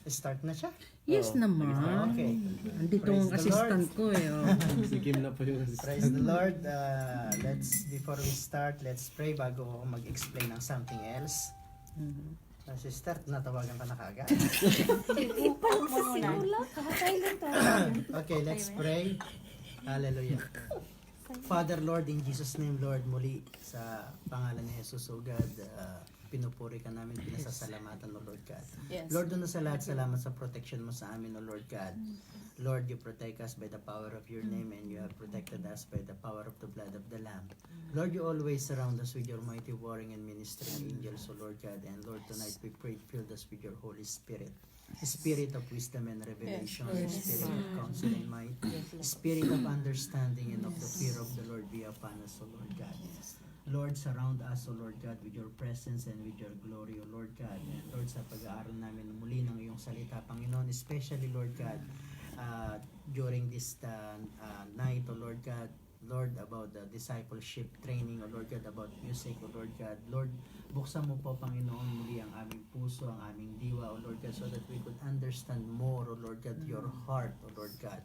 Start na siya? Yes naman. Okay. Andito Praise ang the assistant ko eh. Oh. Si Kim na po yung Praise the Lord. Before we start, let's pray bago ako mag-explain ng something else. Sister, natawagan ka na kagad. Okay, let's pray. Hallelujah. Father, Lord, in Jesus' name, Lord, muli sa pangalan ni Jesus, O God, pinupuri ka namin, pinasasalamatan, O Lord God. Yes. Lord, doon na sa lahat, salamat sa protection mo sa amin, O Lord God. Lord, you protect us by the power of your name, and you have protected us by the power of the blood of the Lamb. Lord, you always surround us with your mighty warring and ministering angels, O Lord God. And Lord, tonight we pray, fill us with your Holy Spirit. Spirit of wisdom and revelation, Spirit of counsel and might, Spirit of understanding and of the fear of the Lord be upon us, O Lord God. Lord, surround us, O Lord God, with your presence and with your glory, O Lord God. And Lord, sa pag-aaral namin muli ng iyong salita, Panginoon, especially, Lord God, during this night, O Lord God, Lord, about the discipleship training, O Lord God, about music, O Lord God. Lord, buksan mo po, Panginoon, muli ang aming puso, ang aming diwa, O Lord God, so that we could understand more, O Lord God, your heart, O Lord God.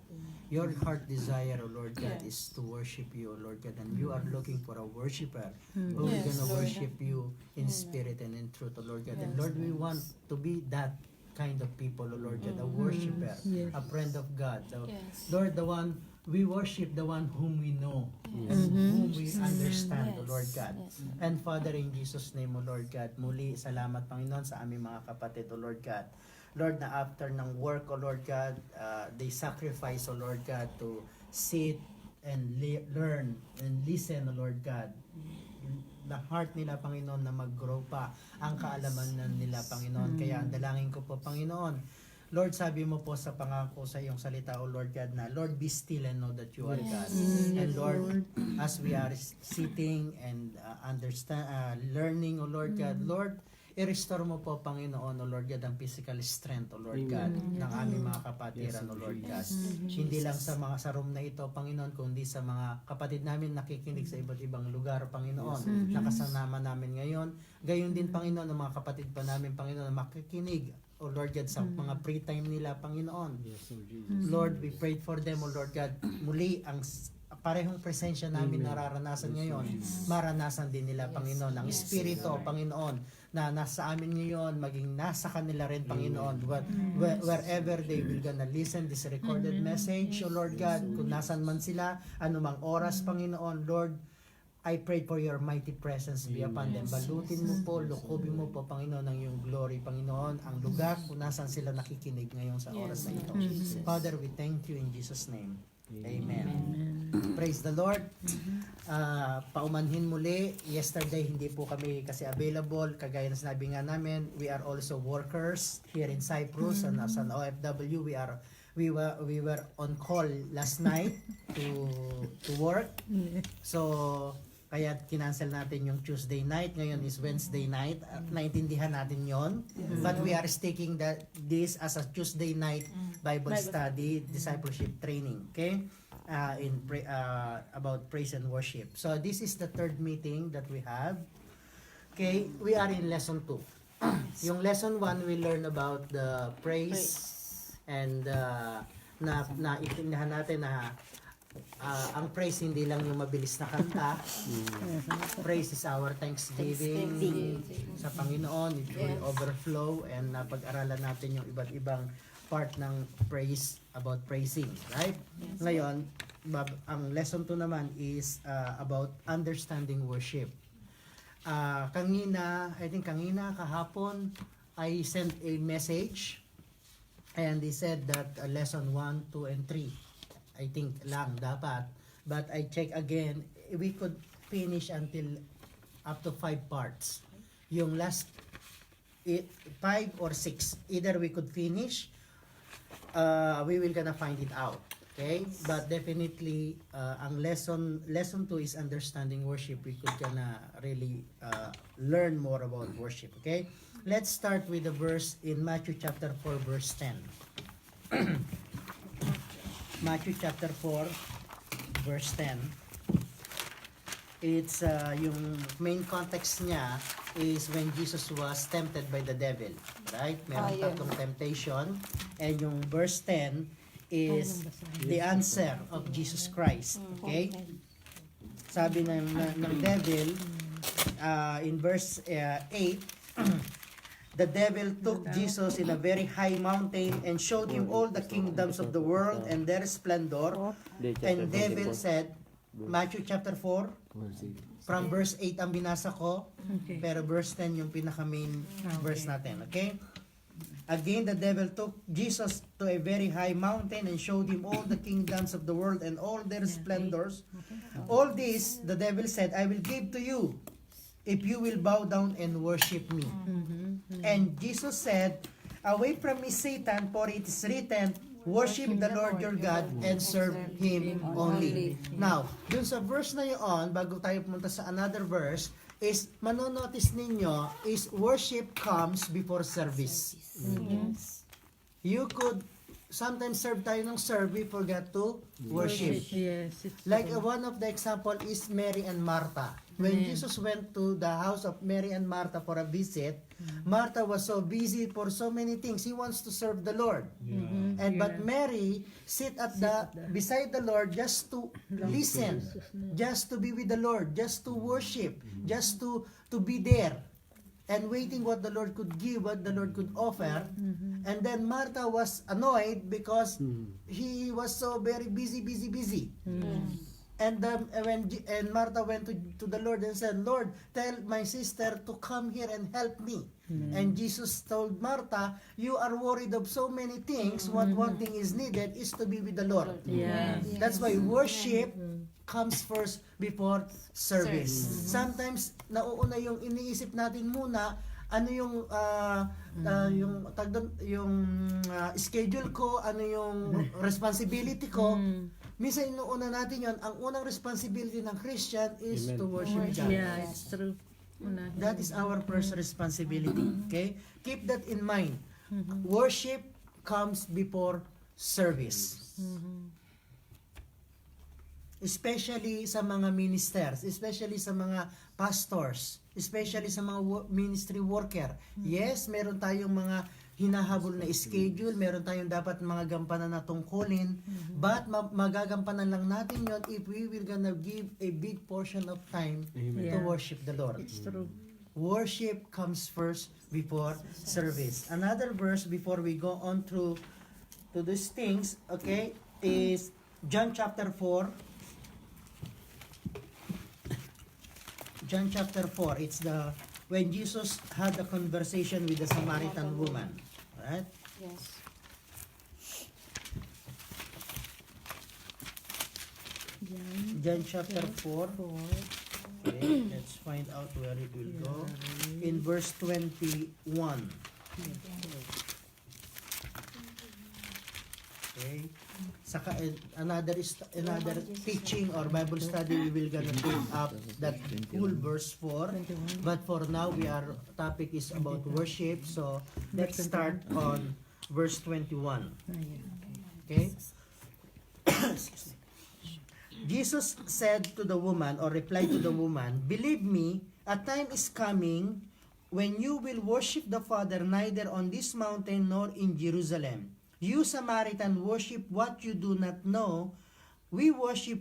Your heart desire, O Lord God, is to worship you, O Lord God, and you are looking for a worshiper who is going to worship you in spirit and in truth, O Lord God. And Lord, we want to be that kind of people, O Lord God, a worshiper, a friend of God. Lord, the one we worship, the one whom we know, and whom we understand, O Lord God. And Father, in Jesus' name, O Lord God, muli, salamat, Panginoon, sa aming mga kapatid, O Lord God. Lord, na after ng work, O Lord God, they sacrifice, O Lord God, to sit and learn and listen, O Lord God. The heart nila, Panginoon, na mag-grow pa ang kaalaman nila, Panginoon. Kaya ang dalangin ko po, Panginoon, Lord, sabi mo po sa pangako sa iyong salita, O Lord God, na Lord, be still and know that you are God. And Lord, as we are sitting and learning, O Lord God, Lord, i-restore mo po, Panginoon, O Lord God, ang physical strength, O Lord God, ng aming mga kapatiran, O Lord God. Hindi lang sa room na ito, Panginoon, kundi sa mga kapatid namin nakikinig sa iba't ibang lugar, Panginoon, nakasanama namin ngayon. Gayon din, Panginoon, ang mga kapatid pa namin, Panginoon, na makikinig, O Lord God, sa mga free time nila, Panginoon. Lord, we prayed for them, O Lord God. Muli, ang parehong presensya namin nararanasan ngayon, maranasan din nila, Panginoon. Ang Espiritu, Panginoon, na nasa amin ngayon, maging nasa kanila rin, Panginoon. Wherever they will gonna listen this recorded message, O Lord God, kung nasan man sila, anumang oras, Panginoon, Lord, I pray for your mighty presence be upon them. Balutin mo po, lukobin mo po, Panginoon, ang iyong glory, Panginoon, ang lugar kung nasan sila nakikinig ngayon sa oras na ito. Father, we thank you in Jesus' name. Amen. Praise the Lord. Paumanhin muli. Yesterday, hindi po kami kasi available. Kagaya na sinabi nga namin, we are also workers here in Cyprus and as an OFW, we were on call last night to work. So, kaya kinancel natin yung Tuesday night. Ngayon is Wednesday night. Naintindihan natin yon. But we are sticking this as a Tuesday night Bible study, discipleship training. Okay? About praise and worship. So, this is the third meeting that we have. Okay? We are in lesson 2. Yung lesson 1, we learn about the praise. And naitindihan natin na ang praise hindi lang yung mabilis na kanta. Praise is our thanksgiving sa Panginoon. It will overflow, and napag-aralan natin yung iba't ibang part ng praise about praising, right? Ngayon, ang lesson 2 naman is about understanding worship. Kahapon, I sent a message and they said that lesson 1, 2, and 3 I think lang dapat, but I check again, we could finish until up to 5 parts. Yung last 5 or 6, either we could finish, we will gonna find it out. Okay? But definitely, ang lesson 2 is understanding worship. We could gonna really learn more about worship. Okay? Let's start with the verse in Matthew chapter 4, verse 10. Matthew chapter 4, verse 10. It's yung main context niya is when Jesus was tempted by the devil. Right? Meron tatlong temptation. And yung verse 10 is the answer of Jesus Christ. Okay? Sabi ng devil, in verse 8, the devil took Jesus in a very high mountain and showed him all the kingdoms of the world and their splendor. And devil said, Matthew chapter 4, from verse 8 ang binasa ko, Okay. pero verse 10 yung pinaka-main verse natin. Okay? Again, the devil took Jesus to a very high mountain and showed him all the kingdoms of the world and all their splendors. All this, the devil said, I will give to you if you will bow down and worship me. And Jesus said, away from me, Satan, for it is written, worship the Lord your God and serve Him only. Now, dun sa verse na yun, bago tayo pumunta sa another verse, is manonotice ninyo is worship comes before service. You could sometimes serve tayo ng serve, we forget to worship. Yes. It's Like one of the example is Mary and Martha. When Jesus went to the house of Mary and Martha for a visit, Martha was so busy for so many things. He wants to serve the Lord. And but Mary sit at the beside the Lord just to listen, just to be with the Lord, just to worship, just to be there and waiting what the Lord could give, what the Lord could offer. And then Martha was annoyed because he was so very busy. And and Martha went to the Lord and said, Lord, tell my sister to come here and help me. And Jesus told Martha, you are worried of so many things. One thing is needed is to be with the Lord. Yes. That's why worship comes first before service. Sometimes nauuna yung iniisip natin muna, ano yung schedule ko, ano yung responsibility ko. Minsan inuuna natin yon. Ang unang responsibility ng Christian is to worship God. Yeah, it's true. That is our first responsibility. Okay? Keep that in mind. Worship comes before service. Especially sa mga ministers, especially sa mga pastors, especially sa mga ministry worker. Yes, meron tayong mga hinahabol na schedule, meron tayong dapat mga gampanan na tungkulin, but magagampanan lang natin yon if we will gonna give a big portion of time to worship the Lord. It's true. Worship comes first before service. Another verse before we go on to these things, okay, is John chapter 4. John chapter 4, it's when Jesus had a conversation with the Samaritan woman. Right? Yes. John chapter 4. Okay, let's find out where it will go. In verse 21. Okay. Saka another teaching or Bible study, we will gonna pick up that whole verse 4. But for now, our topic is about worship. So let's start on verse 21. Okay. Jesus said to the woman, or replied to the woman, believe me, a time is coming when you will worship the Father neither on this mountain nor in Jerusalem. You Samaritan worship what you do not know. We worship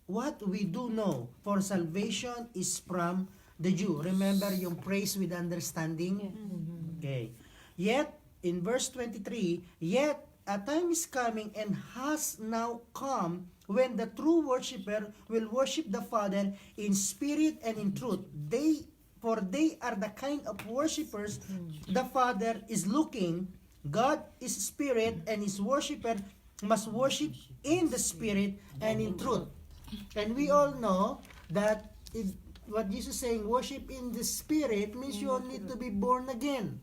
what we do know, for salvation is from the Jew. Remember yung praise with understanding? Okay. Yet, in verse 23, yet a time is coming and has now come when the true worshiper will worship the Father in spirit and in truth. For they are the kind of worshipers the Father is looking. God is spirit, and His worshiper must worship in the spirit and in truth. And we all know that what Jesus is saying, worship in the spirit means you need to be born again.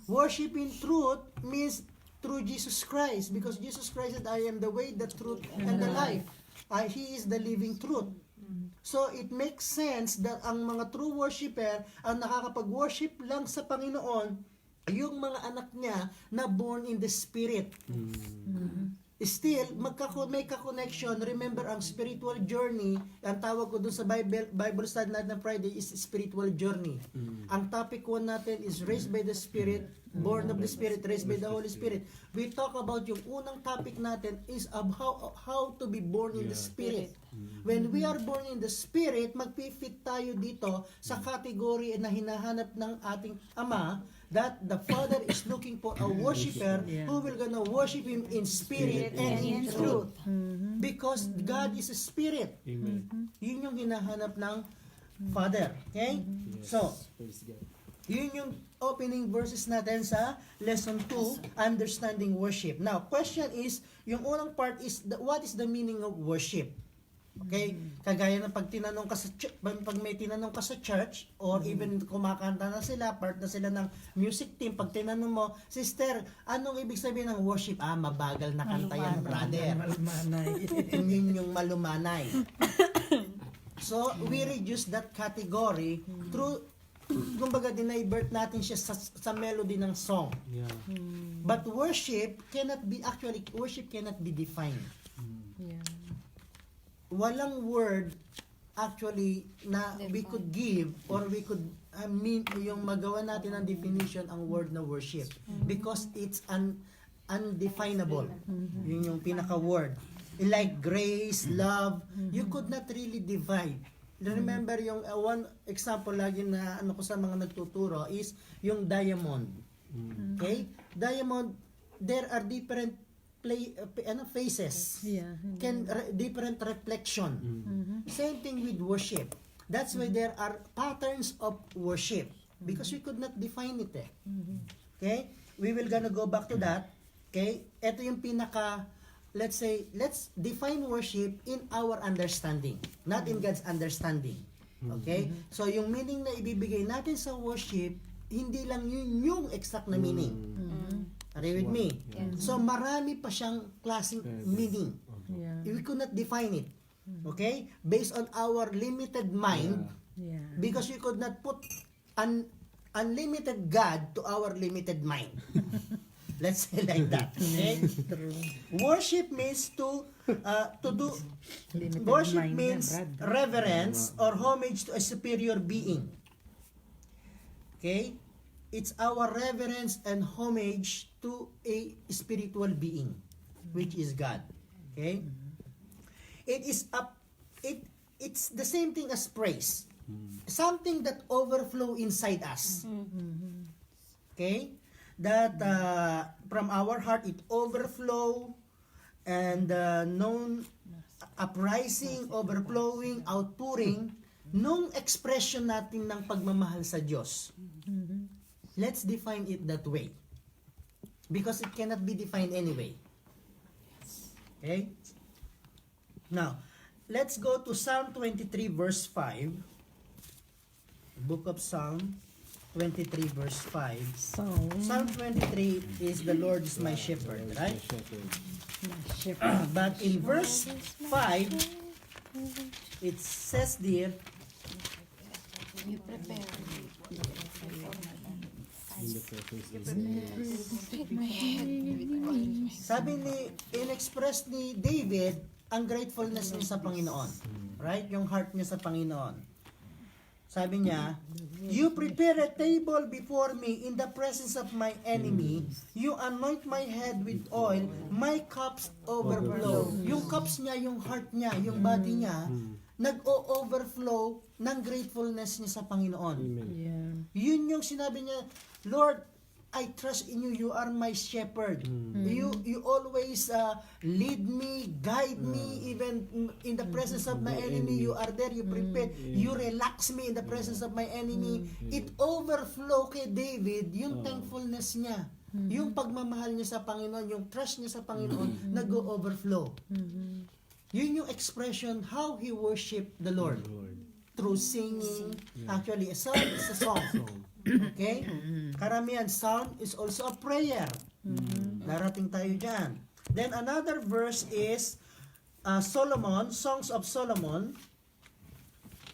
Worship in truth means through Jesus Christ, because Jesus Christ said, I am the way, the truth, and the life. He is the living truth. So it makes sense that ang mga true worshiper ang nakakapag-worship lang sa Panginoon yung mga anak niya na born in the Spirit. still, may ka-connection. Remember, ang spiritual journey, ang tawag ko dun sa Bible study natin na Friday is spiritual journey. Ang topic 1 natin is raised by the Spirit, born of the Spirit, raised by the Holy Spirit. We talk about yung unang topic natin is about how to be born in the Spirit. When we are born in the Spirit, magpifit tayo dito sa category na hinahanap ng ating Ama, that the Father is looking for a worshiper who will gonna worship Him in spirit and in truth. Because God is a Spirit. Amen. Yun yung hinahanap ng Father. Okay? So, Praise God. yun yung opening verses natin sa lesson 2, understanding worship. Now, question is, yung unang part is, what is the meaning of worship? Okay? Kagaya ng pag tinanong ka sa pag may tinanong ka sa church or even kumakanta na sila, part na sila ng music team, pag tinanong mo, sister, anong ibig sabihin ng worship? Mabagal na kanta yan, brother. Malumanay. Yun yung malumanay. So, we reduce that category through, kumbaga, dinivert natin siya sa melody ng song. Yeah. But worship cannot be defined. Yeah. Walang word actually na we could give or we could yung magawa natin ang definition ang word na worship because it's undefinable. Yun yung pinaka word. Like grace, love, you could not really divide. Remember yung one example lagi na ano ko sa mga nagtuturo is yung diamond. Okay? Diamond, there are different faces. Yeah. Different reflection. Same thing with worship. That's why there are patterns of worship because we could not define it. Okay? We will gonna go back to that. Okay? Ito yung pinaka, let's define worship in our understanding, not in God's understanding. Okay? So yung meaning na ibibigay natin sa worship, hindi lang yun yung exact na meaning. Are you with me? So marami pa siyang klaseng meaning. Yeah. We could not define it. Okay? Based on our limited mind, Yeah. because we could not put an unlimited God to our limited mind. Let's say like that. Okay? True. Worship means to do. Limited Worship mind na, means Brad. reverence or homage to a superior being. Okay? It's our reverence and homage to a spiritual being, which is God. Okay? It's the same thing as praise. Something that overflow inside us. Okay? That from our heart it overflow and known uprising, overflowing, outpouring nung expression natin ng pagmamahal sa Diyos. Let's define it that way. Because it cannot be defined anyway. Okay? Now, let's go to Psalm 23 verse 5. Book of Psalm 23 verse 5. Psalm 23 is the Lord is my shepherd, right? But in verse 5, it says there, You prepare In the presence of my head with oil. sabi in-express ni David ang gratefulness niya sa Panginoon. Right? Yung heart niya sa Panginoon. Sabi niya, you prepare a table before me in the presence of my enemy. You anoint my head with oil. My cups overflow. Yung cups niya, yung heart niya, yung body niya, nag-o-overflow ng gratefulness niya sa Panginoon. Amen. Yeah. Yun yung sinabi niya, Lord, I trust in you. You are my shepherd. You always lead me, guide me, even in the presence of my enemy. You are there. You prepare. You relax me in the presence of my enemy. It overflow kay David yung thankfulness niya. Yung pagmamahal niya sa Panginoon, yung trust niya sa Panginoon, nag-overflow. Yun yung expression how he worshiped the Lord. Lord. Through singing. Actually, a song is a song. Okay? Karamihan, sound is also a prayer. Darating tayo dyan. Then another verse is Solomon, Songs of Solomon.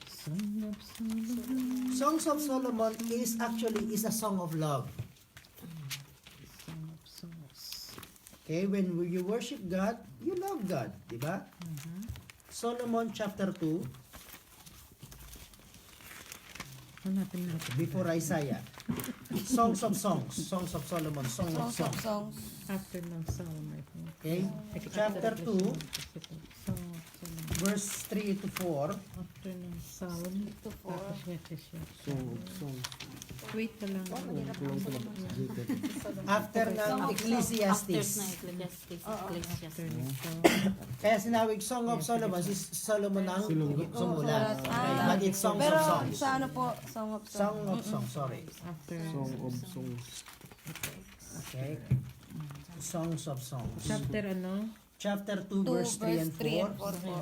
Son of Solomon. Songs of Solomon is a song of love. Son of Songs. Okay, when you worship God, you love God, di ba? Solomon chapter 2, Hanapin natin. before Isaiah. Songs of Songs, Songs of Solomon, Song of Songs of Songs. songs. After ng Psalm, I think. Okay, chapter 2, Song of Solomon. verse 3 to 4. After ng Psalm, To four. tapos next is yun. Song. Wait na lang. After ng Ecclesiastes. After ng Psalm. Kaya sinawig Song of Solomon, si Solomon ang sumulat. Okay, but it's Songs Pero of Songs. sa ano po, Song of songs. Song of Songs, sorry. After Song of Songs. Okay. Songs of Songs. chapter ano? Chapter 2, 2 verse 3 and 4. 4 po.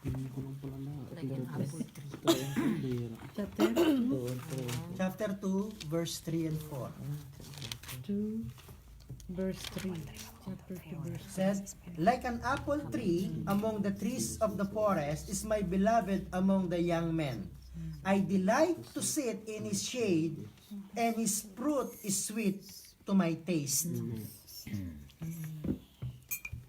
Hindi ko lang pala na. Chapter Chapter 2, verse 3 and 4. 2, verse 3. Chapter 2, verse 3. Says, like an apple tree among the trees of the forest is my beloved among the young men. I delight to sit in his shade, and his fruit is sweet to my taste.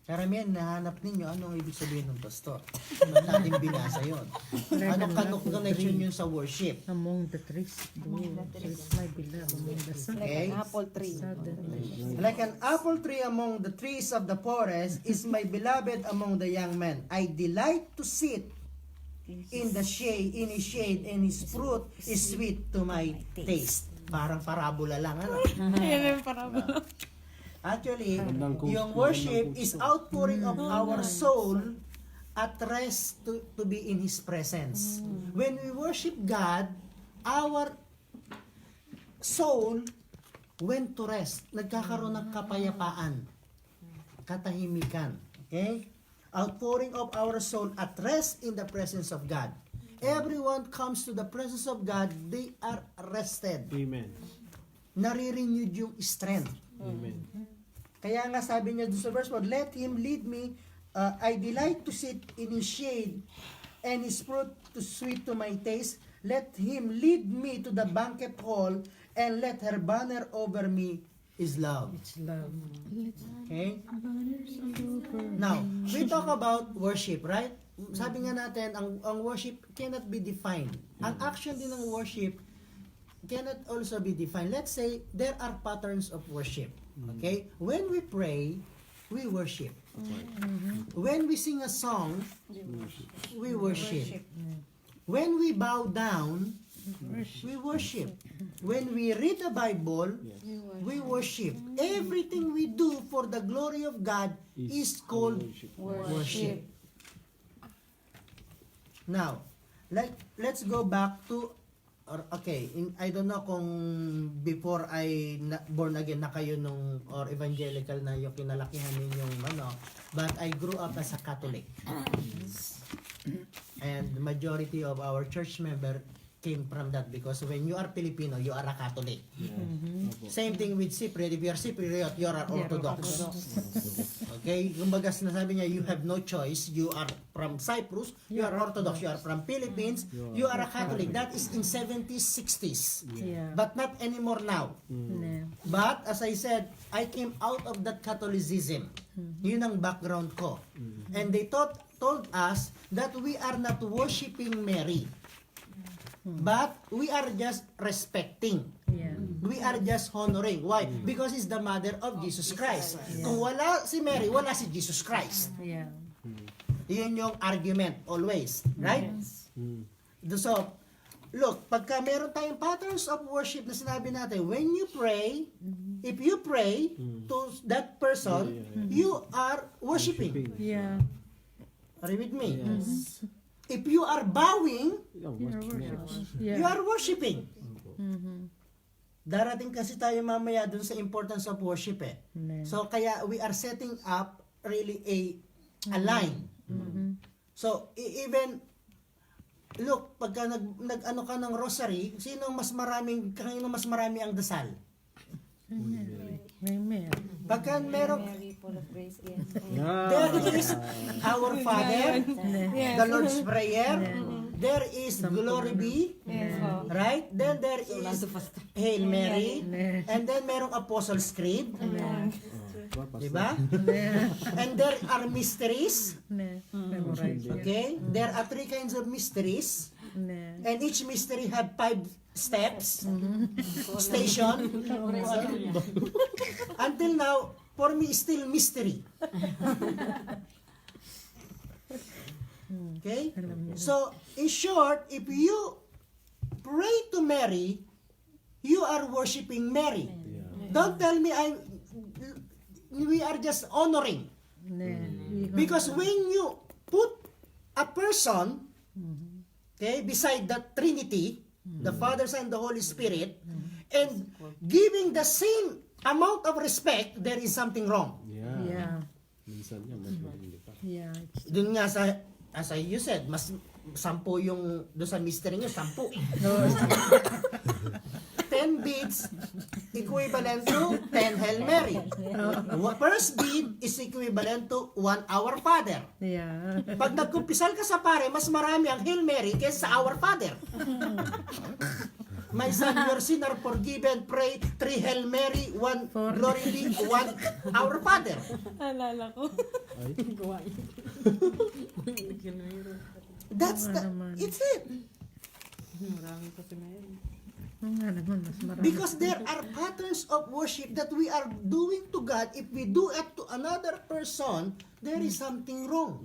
Karamihan, nahanap ninyo anong ibig sabihin ng pastor. Ba't natin binasa yun? Anong connection yun sa worship? Among the trees. So it's my beloved among the sun. Okay? Apple tree. Suddenly. Like an apple tree among the trees of the forest is my beloved among the young men. I delight to sit in his shade, and his fruit is sweet to my taste. Parang parabola lang, ano? Actually, yung worship is outpouring of our soul at rest to be in His presence. When we worship God, our soul went to rest. Nagkakaroon ng kapayapaan, katahimikan. Okay? Outpouring of our soul at rest in the presence of God. Everyone comes to the presence of God, they are rested. Amen. Nare-renewed yung strength. Amen. Kaya nga sabi niya doon sa verse 1, let him lead me, I delight to sit in his shade, and his fruit to sweet to my taste. Let him lead me to the banquet hall, and let her banner over me is love. It's love. Okay? Now, we talk about worship, right? Sabi nga natin, ang worship cannot be defined. Ang action din ng worship cannot also be defined. Let's say, there are patterns of worship. Okay? When we pray, we worship. When we sing a song, we worship. When we bow down, we worship. When we read the Bible, we worship. Everything we do for the glory of God is called worship. Now, let's go back to I don't know kung before born again na kayo or evangelical na yung kinalakihan ninyong but I grew up as a Catholic. And the majority of our church member came from that because when you are Filipino, you are a Catholic. Same thing with Cypriot. If you are Cypriot, you are Orthodox. Okay? Kumbaga sinasabi niya, you have no choice. You are from Cyprus, you are Orthodox. You are from Philippines, you are a Catholic. That is in 70s, 60s. Yeah. But not anymore now. No. But as I said, I came out of that Catholicism. Yun ang background ko. And they told us that we are not worshiping Mary. But we are just respecting. Yeah. We are just honoring. Why? Because it's the mother of Jesus Christ. Kung wala si Mary, wala si Jesus Christ. Yeah. Yun yung argument always. Right? So, look, pagka meron tayong patterns of worship na sinabi natin, when you pray, if you pray to that person, you are worshiping. Yeah. Are you with me? If you are bowing, Yeah. you are worshiping. Darating kasi tayo mamaya dun sa importance of worship eh. So kaya we are setting up really a line. So even look, pagka nag-ano ka ng rosary, kanino mas marami ang dasal? Amen. Pagka merong Mary, full of grace. there is Our Father, the Lord's Prayer, there is Glory Be, right? Then there is Hail Mary, and then merong Apostles' Creed, Diba? Ne. And there are mysteries. Ne. Memorize niya. Okay? There are 3 kinds of mysteries. Ne. And each mystery have 5 steps. Station. Until now, for me, still mystery. Okay? So, in short, if you pray to Mary, you are worshiping Mary. Don't tell me we are just honoring. Ne. Because when you put a person, okay, beside the Trinity, the Father, Son, the Holy Spirit, and giving the same amount of respect, there is something wrong. Yeah. Minsan yan, mas hindi pa. Yeah. Dun nga sa, as you said, mas 10 yung doon sa mystery nyo, 10. 10 beads equivalent to 10 Hail Mary. First bead is equivalent to 1 Our Father. Yeah. Pag nagkumpisal ka sa pare, mas marami ang Hail Mary kaysa sa Our Father. My son, your sin are forgiven. Pray 3 Hail Mary, 1 Glory be, 1 Our Father. Alala ko. That's the, it's it. Nga naman, mas marami. Because there are patterns of worship that we are doing to God. If we do it to another person, there is something wrong.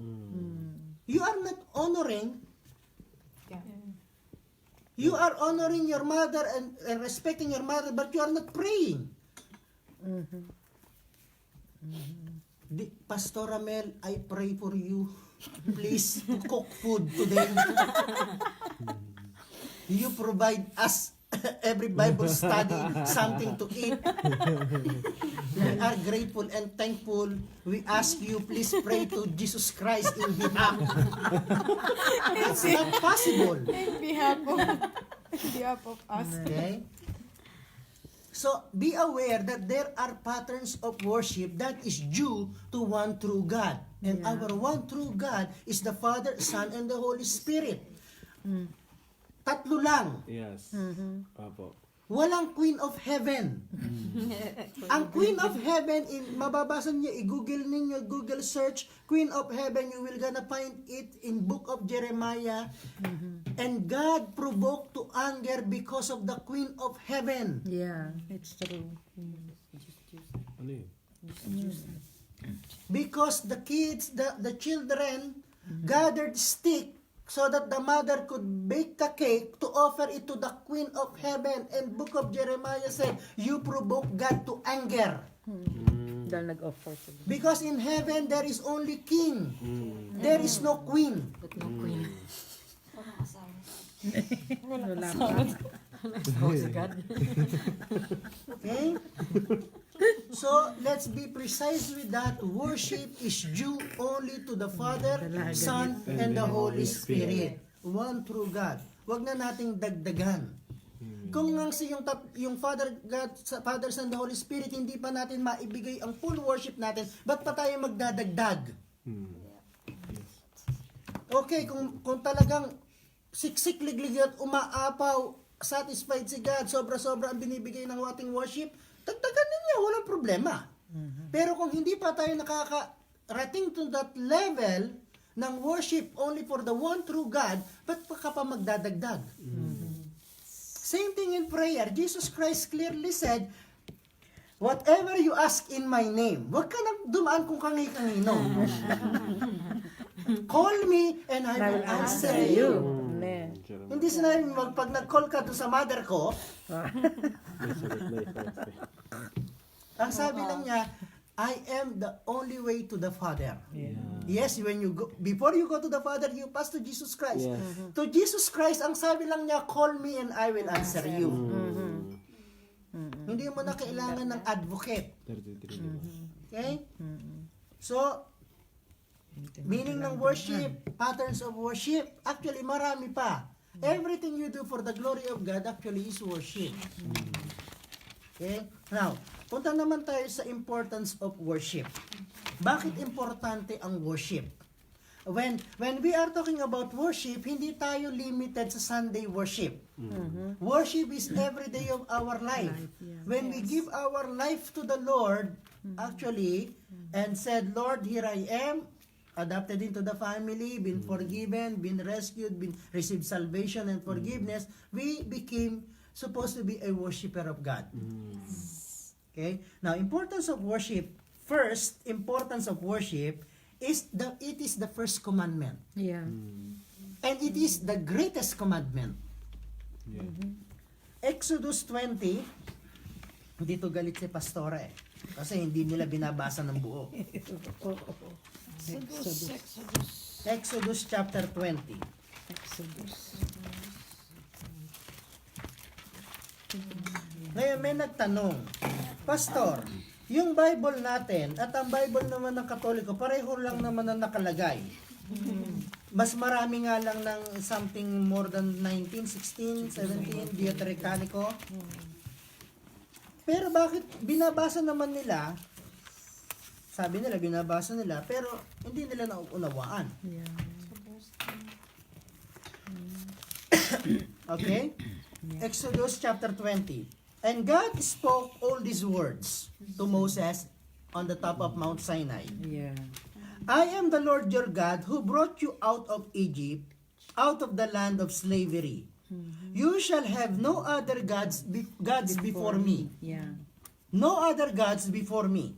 You are not honoring. You are honoring your mother and respecting your mother, but you are not praying. Pastor Ramel, I pray for you. Please cook food today. You provide us every Bible study something to eat. We are grateful and thankful. We ask you, please pray to Jesus Christ in behalf. That's not possible. In behalf of us. Okay? So, be aware that there are patterns of worship that is due to one true God. And our one true God is the Father, Son, and the Holy Spirit. Tatlo lang. Yes. Apo. Walang Queen of Heaven. Ang Queen of Heaven, mababasa niyo, i-google ninyo, Google search, Queen of Heaven, you will gonna find it in book of Jeremiah. And God provoked to anger because of the Queen of Heaven. Yeah, it's true. Ano yun? Because the kids, the children, gathered stick so that the mother could bake a cake to offer it to the Queen of Heaven. And book of Jeremiah said, you provoke God to anger. Dahil nag-offer sila. Because in heaven, there is only king. There is no queen. Wala pa. Okay? So, let's be precise with that. Worship is due only to the Father, Son, and the Holy Spirit. One true God. Huwag na nating dagdagan. Kung nga yung Father God, Father, Son, the Holy Spirit, hindi pa natin maibigay ang full worship natin, ba't pa tayo magdadagdag? Okay, kung talagang siksik, liglig at umaapaw, satisfied si God, sobra-sobra ang binibigay ng ating worship, dagdagan ninyo, walang problema. Pero kung hindi pa tayo nakakarating to that level ng worship only for the one true God, ba't pa ka pa magdadagdag? Same thing in prayer. Jesus Christ clearly said, whatever you ask in my name, wag ka nang dumaan kung kangi-kanino. Call me and I will answer you. Ne. Hindi sinabi mo, pag nag-call ka to sa mother ko, ang sabi lang niya, I am the only way to the Father. Yes, when you go, before you go to the Father, you pass to Jesus Christ. To Jesus Christ, ang sabi lang niya, call me and I will answer you. Hindi mo na kailangan ng advocate. Okay? So, meaning ng worship, patterns of worship, actually marami pa. Everything you do for the glory of God actually is worship. Okay? Now, punta naman tayo sa importance of worship. Bakit importante ang worship? When we are talking about worship, hindi tayo limited sa Sunday worship. Worship is every day of our life. When we give our life to the Lord, actually, and said, Lord, here I am, adopted into the family, been forgiven, been rescued, been received salvation and forgiveness, we became supposed to be a worshiper of God. Okay? Now, importance of worship. First, importance of worship is it is the first commandment. Yeah. And it is the greatest commandment. Yeah. Exodus 20, dito galit si Pastora eh. Kasi hindi nila binabasa ng buo. Exodus chapter 20. Ngayon may nagtanong, Pastor, yung Bible natin at ang Bible naman ng Katoliko, pareho lang naman ang nakalagay. Mas marami nga lang ng something more than 19, 16, 17, Deuterocanonico. Pero bakit binabasa naman nila, sabi nila binabasa nila, pero hindi nila nauunawaan. Yeah. Okay? Exodus chapter 20. And God spoke all these words to Moses on the top of Mount Sinai. Yeah. I am the Lord your God who brought you out of Egypt, out of the land of slavery. You shall have no other gods before me. Yeah. No other gods before me.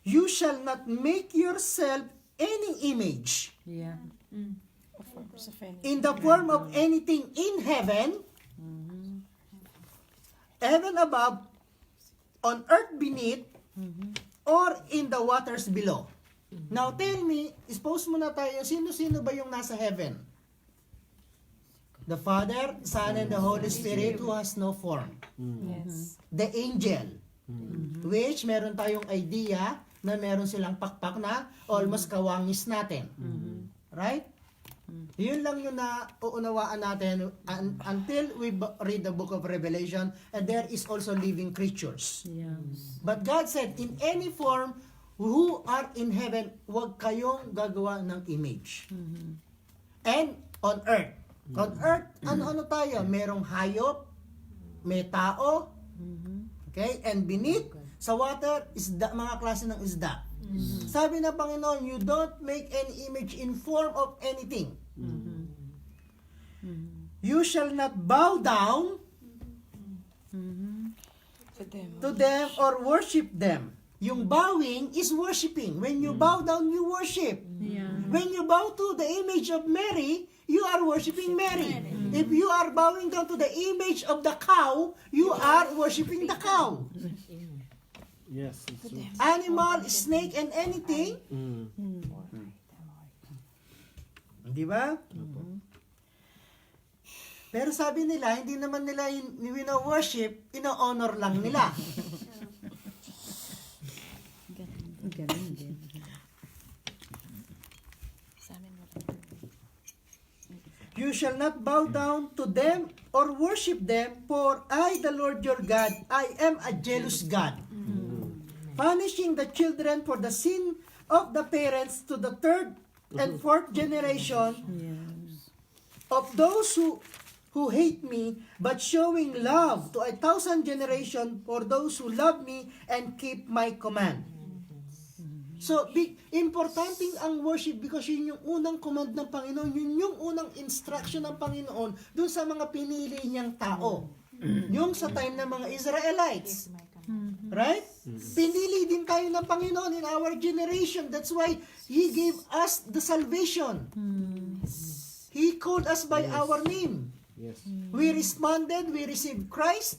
You shall not make yourself any image Yeah. in the form of anything in heaven, heaven above, on earth beneath, or in the waters below. Now tell me, expose muna tayo, sino-sino ba yung nasa heaven? The Father, Son, and the Holy Spirit who has no form. Yes. The angel, which meron tayong idea na meron silang pakpak na almost kawangis natin. Right? Yun lang yung nauunawaan natin until we read the book of Revelation, and there is also living creatures. Yeah. But God said, in any form, who are in heaven, huwag kayong gagawa ng image. And on earth. On earth, ano tayo? Merong hayop, may tao, okay? And beneath, sa water, isda, mga klase ng isda. Sabi ng Panginoon, you don't make any image in form of anything. You shall not bow down to them or worship them. Yung bowing is worshiping. When you bow down, you worship. Yeah. When you bow to the image of Mary, you are worshiping Mary. If you are bowing down to the image of the cow, you are worshiping the cow. Yes, it's true. Animal, snake, and anything. Di ba? Pero sabi nila, hindi naman nila wino-worship, ino-honor lang nila. Ganun din. You shall not bow down to them or worship them, for I, the Lord your God, I am a jealous God, punishing the children for the sin of the parents to the third and fourth generation Yes. of those who hate me, but showing love to 1,000 generations for those who love me and keep my command. So, importante ang worship because yun yung unang command ng Panginoon, yun yung unang instruction ng Panginoon dun sa mga pinili niyang tao. Yung sa time ng mga Israelites. Right? Pinili din tayo ng Panginoon in our generation. That's why He gave us the salvation. He called us by our name. Yes. We responded, we received Christ.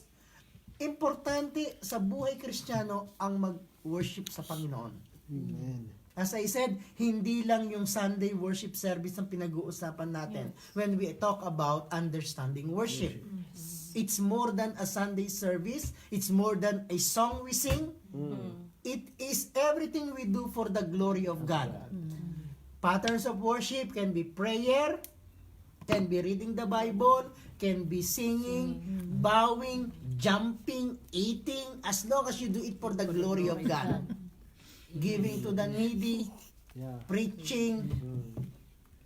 Importante sa buhay Kristiyano ang mag-worship sa Panginoon. Amen. As I said, hindi lang yung Sunday worship service ang pinag-uusapan natin when we talk about understanding worship. It's more than a Sunday service. It's more than a song we sing. It is everything we do for the glory of God. Patterns of worship can be prayer, can be reading the Bible, can be singing, bowing, jumping, eating, as long as you do it for the glory of God. Giving to the needy, Yeah. preaching,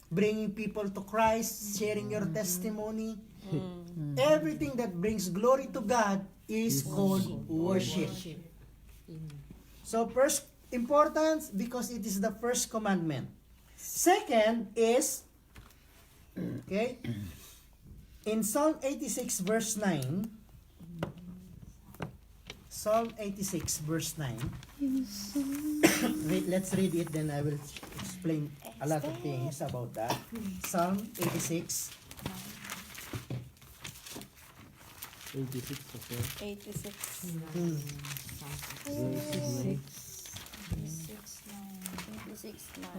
bringing people to Christ, sharing your testimony. Everything that brings glory to God is called worship. So first importance, because it is the first commandment. Second is, okay, in Psalm 86 verse 9, Psalm 86 verse 9, let's read it, then I will explain a lot of things about that. Psalm 86. 86 okay. 86. Hmm. 6, 9.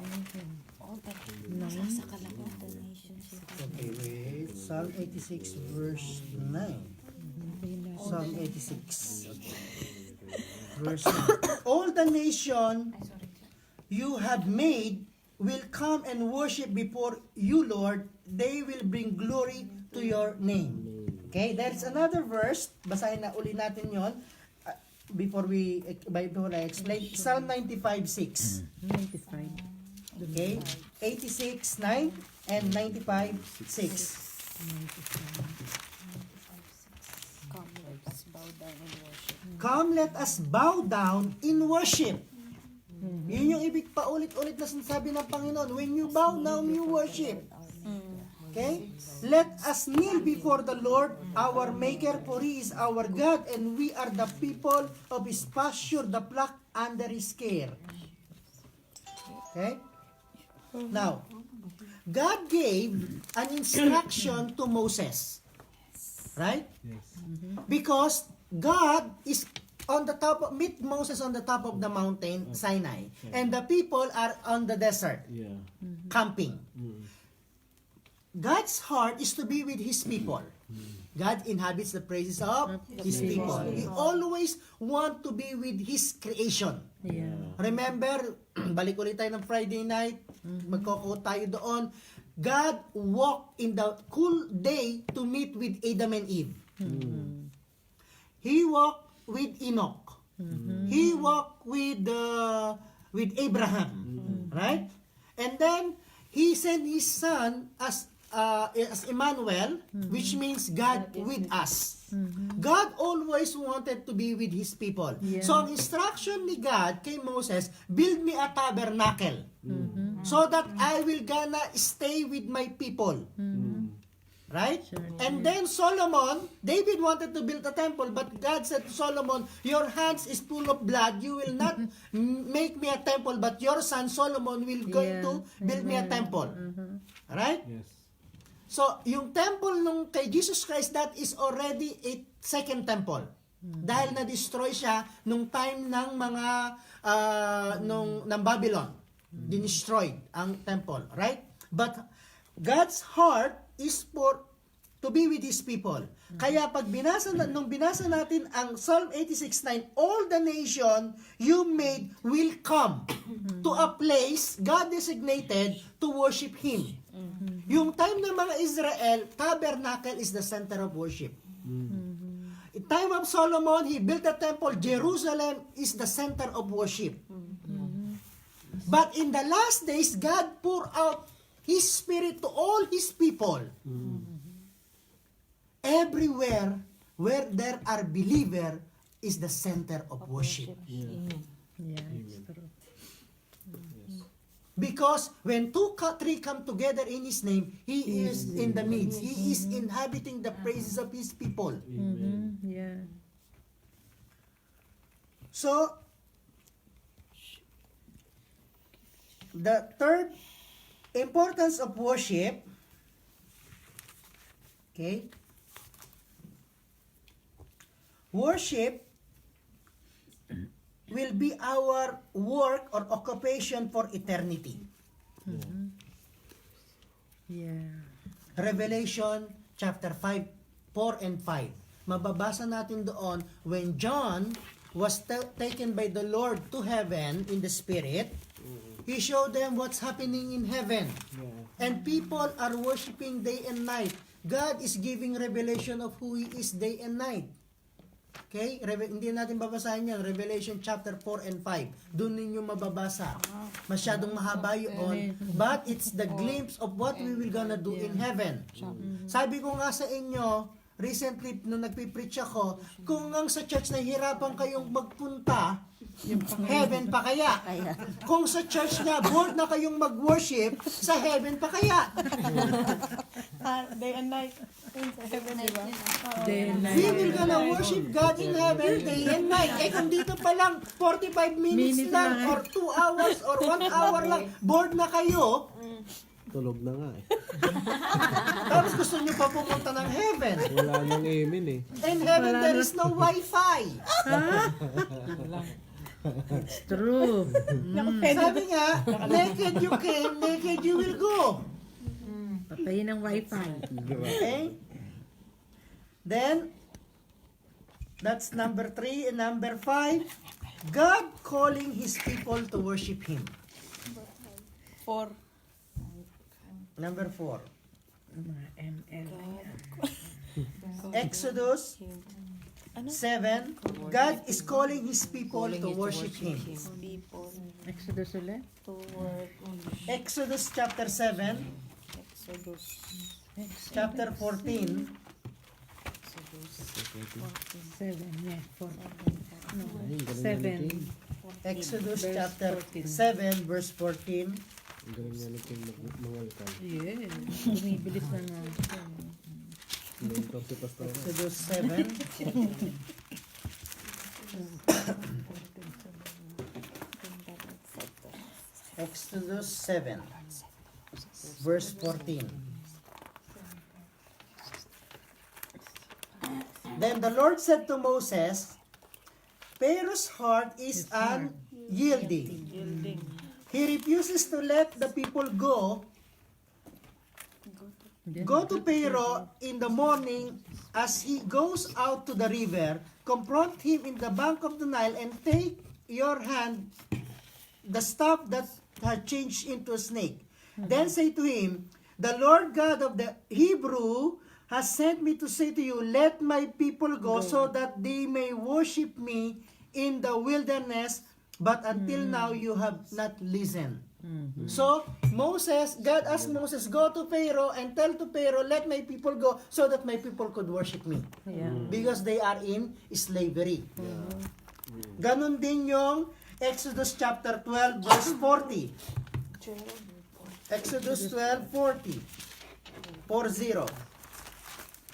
Okay, wait. Psalm 86 verse 9. Psalm 86. Okay. Verse 9. All the nation you have made will come and worship before you, Lord. They will bring glory to your name. Okay, there's another verse. Basahin na uli natin yon before I explain. Psalm 95:6. 95. Okay, 86:9 and 95:6. Come, let us bow down in worship. Yun yung ibig paulit-ulit na sinasabi ng Panginoon. When you bow down, you worship. Okay? Let us kneel before the Lord, our Maker, for He is our God, and we are the people of His pasture, the flock under His care. Okay? Now, God gave an instruction to Moses. Right? Yes. Because God is on the top of, meet Moses on the top of the mountain, Sinai. And the people are on the desert, Yeah. camping. God's heart is to be with His people. God inhabits the praises of His people. He always want to be with His creation. Yeah. Remember, balik ulit tayo ng Friday night, magkoko tayo doon. God walked in the cool day to meet with Adam and Eve. He walked with Enoch. He walked with Abraham, right? And then He sent His Son as Emmanuel, which means God with us. God always wanted to be with His people. Yeah. So, ang instruction ni God kay Moses, build me a tabernacle so that I will gonna stay with my people. Right? Sure. And then Solomon, David wanted to build a temple, but God said to Solomon, your hands is full of blood. You will not make me a temple, but your son Solomon will go to build me a temple. Right? Yes. So, yung temple nung kay Jesus Christ, that is already a second temple. Dahil na-destroy siya nung time ng mga ng Babylon. Destroyed ang temple, right? But God's heart is to be with His people. Kaya pag nung binasa natin ang Psalm 86:9, all the nation you made will come to a place God designated to worship Him. Yung time ng mga Israel, tabernacle is the center of worship. In time of Solomon, he built a temple. Jerusalem is the center of worship. But in the last days, God poured out His Spirit to all His people. Everywhere where there are believers is the center of worship. Yeah, it's true. Because when 2 or 3 come together in His name, He is in the midst. He is inhabiting the praises of His people. Yeah. So, the third importance of worship, okay, worship will be our work or occupation for eternity. Yeah. Revelation chapter 5, 4 and 5. Mababasa natin doon when John was taken by the Lord to heaven in the Spirit. He showed them what's happening in heaven. And people are worshiping day and night. God is giving revelation of who He is day and night. Okay? Hindi natin babasahin yan. Revelation chapter 4 and 5. Doon ninyo mababasa. Masyadong mahaba yun. But it's the glimpse of what we will gonna do in heaven. Sabi ko nga sa inyo, recently, nung nagpipreach ako, kung ang sa church nahihirapan kayong magpunta, Heaven pa kaya? Kung sa church nga, bored na kayong mag-worship, sa heaven pa kaya? Day and night. Yun sa heaven, di ba? Day and We night. will gonna worship God in heaven day and night. Eh kung dito pa lang 45 minutes Minute lang lang, or 2 hours or 1 hour lang, bored na kayo, Tulog na nga eh. tapos gusto nyo pa pumunta ng heaven. Wala nang amen eh. In heaven, there is no wifi. It's true. Sabi nga, naked you came, naked you will go. Patayin ang wifi. Okay? Then, that's number 3. And number 5, God calling His people to worship Him. 4. Number 4, Mga ML. Exodus 7, God is calling His people to worship Him. People Exodus ulit. to work. Exodus chapter 7, Exodus. chapter 14, 7, yeah. 4. No, Ay, galing 7. Exodus Verse chapter 14. 7, verse 14, Ang galing nga nito mangalkal. Yeah. Bumibilis na nga. Mentor si Pastor. Exodus 7, Exodus 7, verse 14. Then the Lord said to Moses, Pharaoh's heart is unyielding. Yielding. He refuses to let the people go. Go to Pharaoh in the morning as he goes out to the river, confront him in the bank of the Nile, and take your hand the staff that had changed into a snake. Then say to him, The Lord God of the Hebrew has sent me to say to you, Let my people go so that they may worship me in the wilderness, but until now you have not listened. So, God asked Moses, go to Pharaoh and tell to Pharaoh, let my people go so that my people could worship me. Yeah. Because they are in slavery. Ganon din yung Exodus chapter 12 verse 40. Exodus 12:40. 40.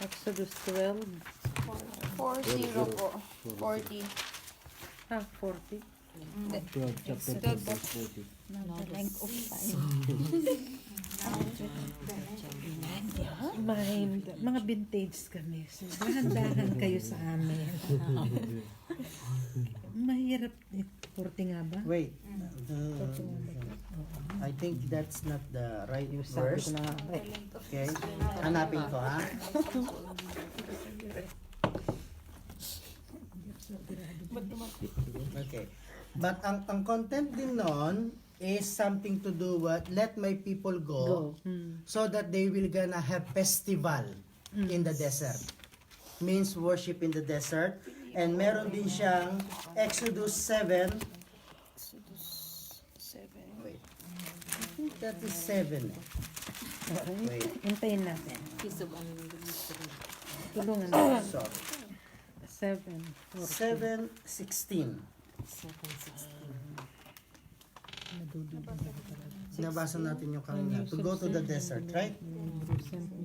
Exodus 12. 4-0 po. 40. 40. 12 chapter 12 verse 40. Mga vintage kami. So, dahan-dahan kayo sa amin. Mahirap. 40 nga ba? Wait. I think that's not the right verse. Sabi ko na nga. Okay. Hanapin ko ha. Okay. But ang content din noon is something to do with let my people go, so that they will gonna have festival in the desert. Means worship in the desert. And meron din siyang Exodus 7. Exodus 7. Wait. I think that is 7. Wait. Hintayin natin. Tulungan natin. So, 7. 7:16. Nabasa natin yung kanina. To go to the desert, right?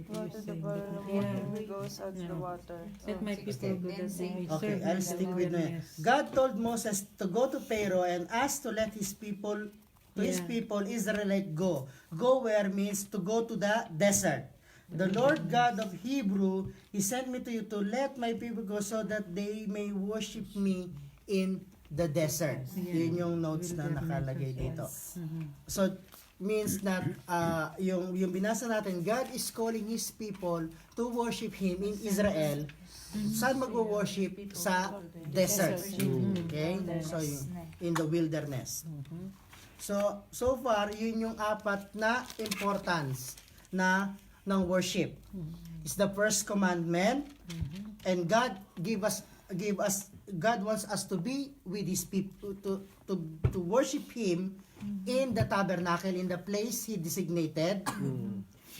Go to the bottom of the water. We goes out to the water. Let my people go that they may Okay, serve I'll in the stick with my. wilderness. God told Moses to go to Pharaoh and ask to let his people, his Yeah. people Israelite go. Go where means to go to the desert. The Lord God of Hebrew, He sent me to you to let my people go so that they may worship me in the desert. Yun yung notes na nakalagay dito. So, means that yung binasa natin, God is calling His people to worship Him in Israel. Saan mag-worship? Sa desert. Okay? So, in the wilderness. So far, yun yung apat na importance ng worship. It's the first commandment, and God God wants us to be with His people, to worship Him in the tabernacle, in the place He designated.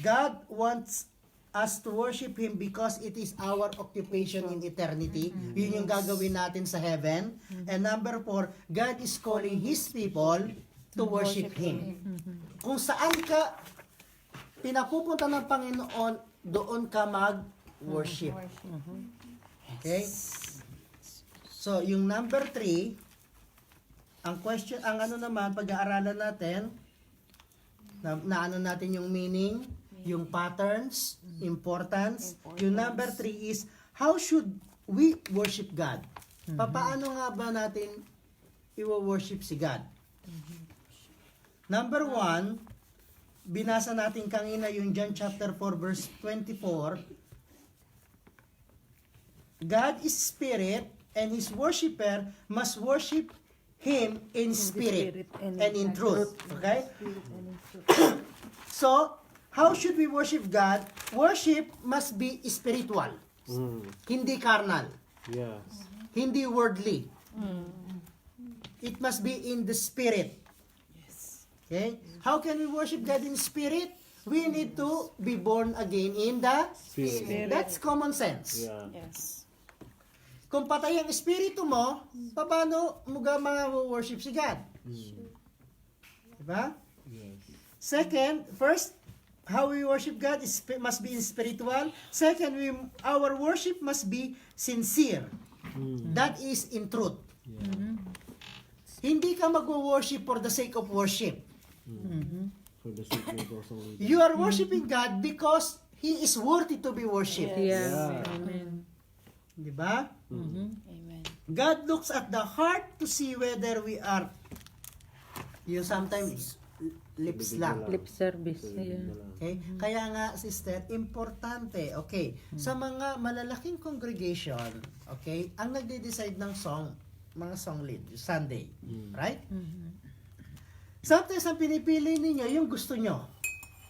God wants us to worship Him because it is our occupation in eternity. Yun yung gagawin natin sa heaven. And number 4, God is calling His people to worship Him. Kung saan ka pinapupunta ng Panginoon, doon ka mag-worship. Okay? So, yung number 3, ang question, ang ano naman, pag-aaralan natin, na ano natin yung meaning, yung patterns, importance. Yung number 3 is, how should we worship God? Papaano nga ba natin i-worship si God? Number 1, binasa natin kanina yung John chapter 4 verse 24. God is spirit and His worshipper must worship Him in spirit and in truth. Okay? So, how should we worship God? Worship must be spiritual. Hindi carnal. Yes. Hindi worldly. It must be in the spirit. Okay? How can we worship God in spirit? We need to be born again in the Spirit. That's common sense. Yeah. Yes. Kung patay ang espiritu mo, paano mo worship si God? Diba? Yes. Second, first, how we worship God must be in spiritual. Second, our worship must be sincere. That is in truth. Yeah. Hindi ka mag-worship for the sake of worship. For the sake of also. You are worshiping God because He is worthy to be worshipped. Yeah. Yeah. Amen. Diba? Amen. God looks at the heart to see whether we are, you sometimes lips lang. Lip service. Yeah. Okay? Kaya nga, sister, importante, okay, sa mga malalaking congregation, okay, ang nagde-decide ng song, mga song lead, Sunday, right? Sometimes ang pinipili ninyo, yung gusto nyo,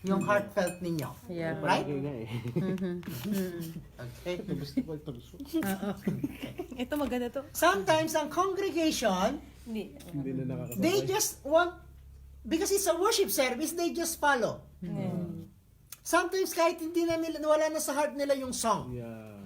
yung heartfelt ninyo. Yeah. Right? Okay? Gusto ko ito. Ito maganda to. Sometimes ang congregation, Hindi. Hindi na nakakasabay. they just want, because it's a worship service, they just follow. Sometimes kahit hindi na nila, wala na sa heart nila yung song. Yeah.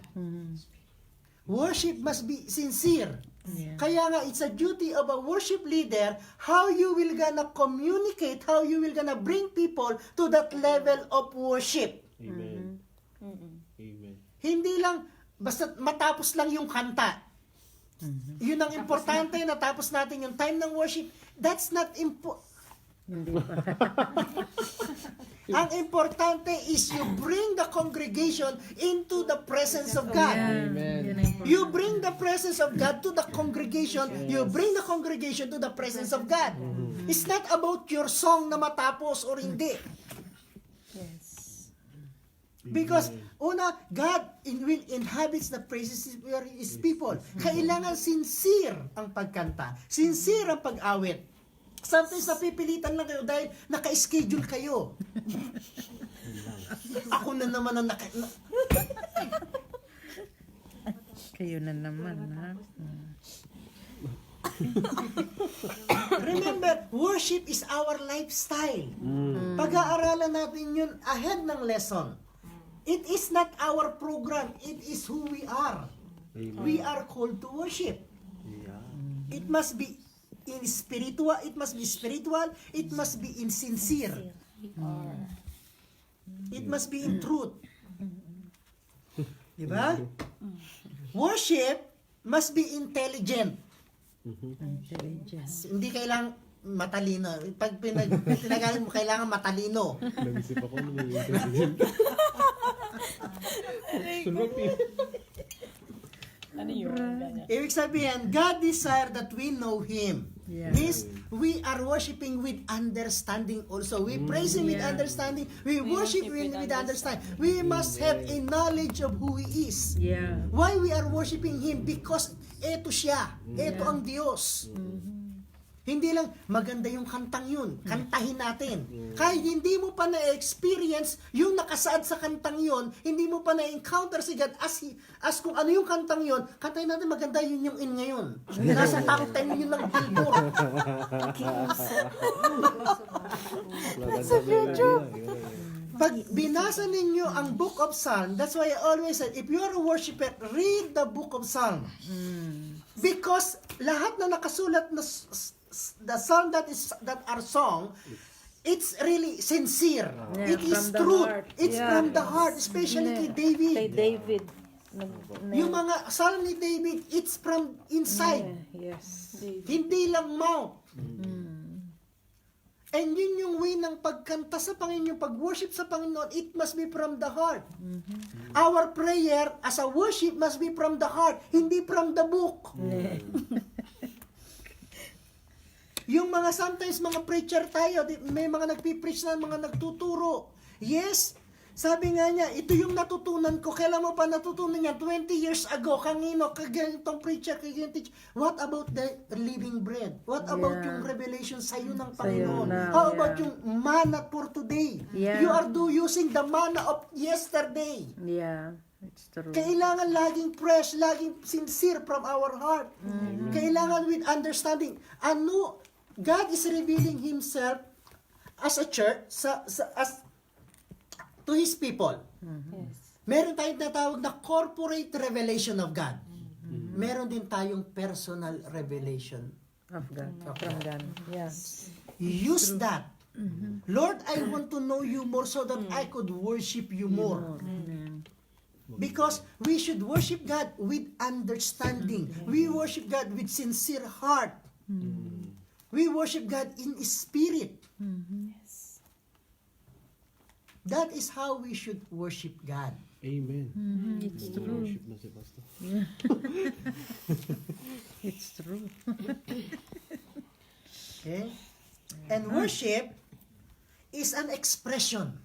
Worship must be sincere. Yeah. Kaya nga, it's a duty of a worship leader how you will gonna communicate, how you will gonna bring people to that level of worship. Amen. Amen. Hindi lang, basta matapos lang yung kanta. Yun ang importante, natapos natin yung time ng worship. That's not Hindi pa. Ang importante is you bring the congregation into the presence of God. Amen. Yun ang important. You bring the presence of God to the congregation. You bring the congregation to the presence of God. It's not about your song na matapos or hindi. Yes. Because, una, God will inhabits the praises of His people. Kailangan sincere ang pagkanta. Sincere ang pag-awit. Sometimes napipilitan lang kayo dahil naka-schedule kayo. Ako na naman ang Kayo na naman, ha? Remember, worship is our lifestyle. Pag-aaralan natin yun ahead ng lesson. It is not our program. It is who we are. Amen. We are called to worship. Yeah. It must be in spiritual. It must be spiritual. It must be in sincere. It must be in truth. Diba? Worship must be intelligent. Intelligence. Hindi kailangang matalino. Pag pinagaling mo, kailangan matalino. Nag-isip ako ng intelligent. Sunod Ano yun? Ibig sabihin, God desire that we know Him. Yeah. Means, we are worshiping with understanding also. We praise Him with Yeah. understanding. We worship Him with understanding. We must have a knowledge of who He is. Yeah. Why we are worshiping Him? Because eto siya. Eto ang Diyos. Hindi lang maganda yung kantang yun. Kantahin natin. Kahit hindi mo pa na-experience yung nakasaad sa kantang yun, hindi mo pa na-encounter si God as kung ano yung kantang yun, kantahin natin maganda yun yung in ngayon. Nasa top 10 yun ng Billboard. Nasa future. Pag binasa ninyo ang Book of Psalm, that's why I always said, if you are a worshiper, read the Book of Psalm. Because lahat na nakasulat na the psalm that are song, it's really sincere. Yeah, It is from the truth. heart. It's Yeah. from the heart, especially kay David. Kay David. Yung mga psalm ni David, it's from inside. Yes. Hindi lang mouth. And yun yung way ng pagkanta sa Panginoon, yung pag-worship sa Panginoon, it must be from the heart. Our prayer as a worship must be from the heart, hindi from the book. Yung mga sometimes mga preacher tayo, may mga nagpipreach na mga nagtuturo. Yes, sabi nga niya, ito yung natutunan ko. Kailan mo pa natutunan niya? 20 years ago, kanino, kaganitong preacher, kaganitong teacher. What about the living bread? What about Yeah. yung revelation sa'yo ng Sa'yo Panginoon? now, How about yeah. yung manna for today? Yeah. You are using the manna of yesterday. Yeah. It's true. Kailangan laging fresh, laging sincere from our heart. Kailangan with understanding. Ano, God is revealing Himself as a church, to His people. Meron tayong tatawag na corporate revelation of God. Meron din tayong personal revelation. Of God. From God. Yes. Use that. Lord, I want to know you more so that I could worship you more. Because we should worship God with understanding. We worship God with sincere heart. We worship God in spirit. That is how we should worship God. Amen. It's true. Worship na si Pastor. It's true. Okay? And worship is an expression.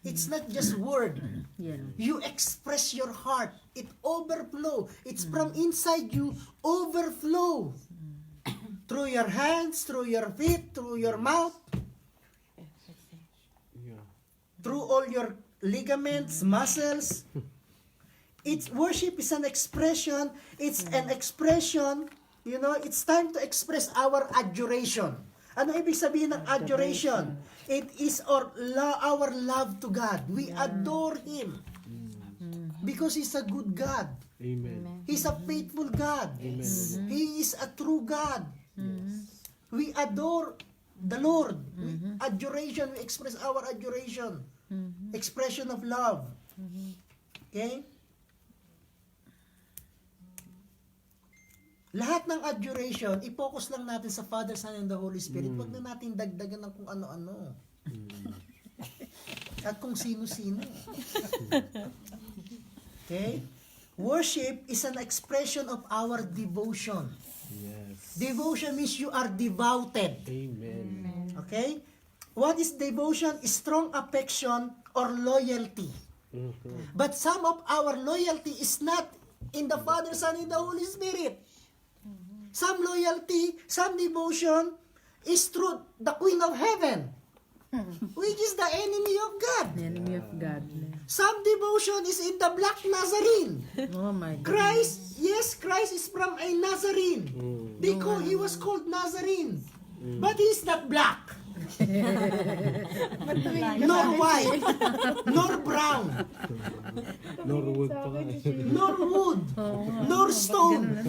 It's not just word. Yeah. You express your heart. It overflow. It's from inside you, overflow. Through your hands, through your feet, through your mouth, Yeah. through all your ligaments, muscles. It's worship is an expression. It's an expression. You know, it's time to express our adoration. Ano ibig sabihin ng adoration? It is our love to God. We adore Him. Because He's a good God. Amen. He's a faithful God. He is a true God. We adore the Lord. Adoration, we express our adoration. Expression of love. Okay? Lahat ng adoration, i-focus lang natin sa Father, Son, and the Holy Spirit. Huwag na natin dagdagan ng kung ano-ano. At kung sino-sino. Okay? Worship is an expression of our devotion. Yes. Devotion means you are devoted. Amen. Okay? What is devotion? Strong affection or loyalty. But some of our loyalty is not in the Father, Son, and the Holy Spirit. Some loyalty, some devotion is through the Queen of Heaven, which is the enemy of God. The enemy of God. Some devotion is in the Black Nazarene. Oh my God. Christ, yes, Christ is from a Nazarene. Because he was called Nazarene. But he's not black. Nor white. Nor brown. Norwood pa nga. Nor wood. Nor stone.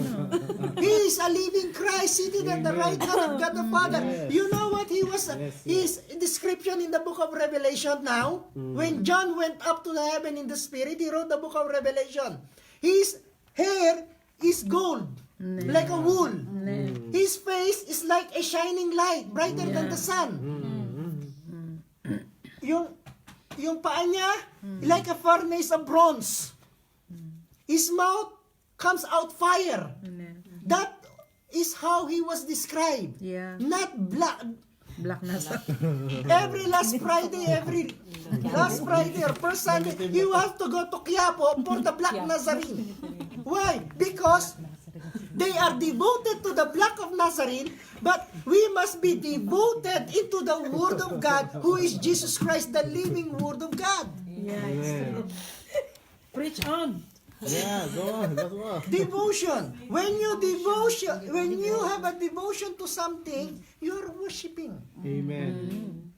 He is a living Christ seated at the right hand of God the Father. You know what he was? His description in the book of Revelation now. When John went up to the heaven in the Spirit, he wrote the book of Revelation. His hair is gold. Like a wool. His face is like a shining light, brighter than the sun. Yung paa niya, like a furnace of bronze. His mouth comes out fire. That is how he was described. Yeah. Not black. Black nasa. Every last Friday or first Sunday, you have to go to Quiapo for the Black Nazarene. Why? Because they are devoted to the Black of Nazarene, but we must be devoted into the Word of God, who is Jesus Christ, the living Word of God. Amen. Preach on. Yeah, go on. That's all. Devotion. When you have a devotion to something, you are worshiping. Amen.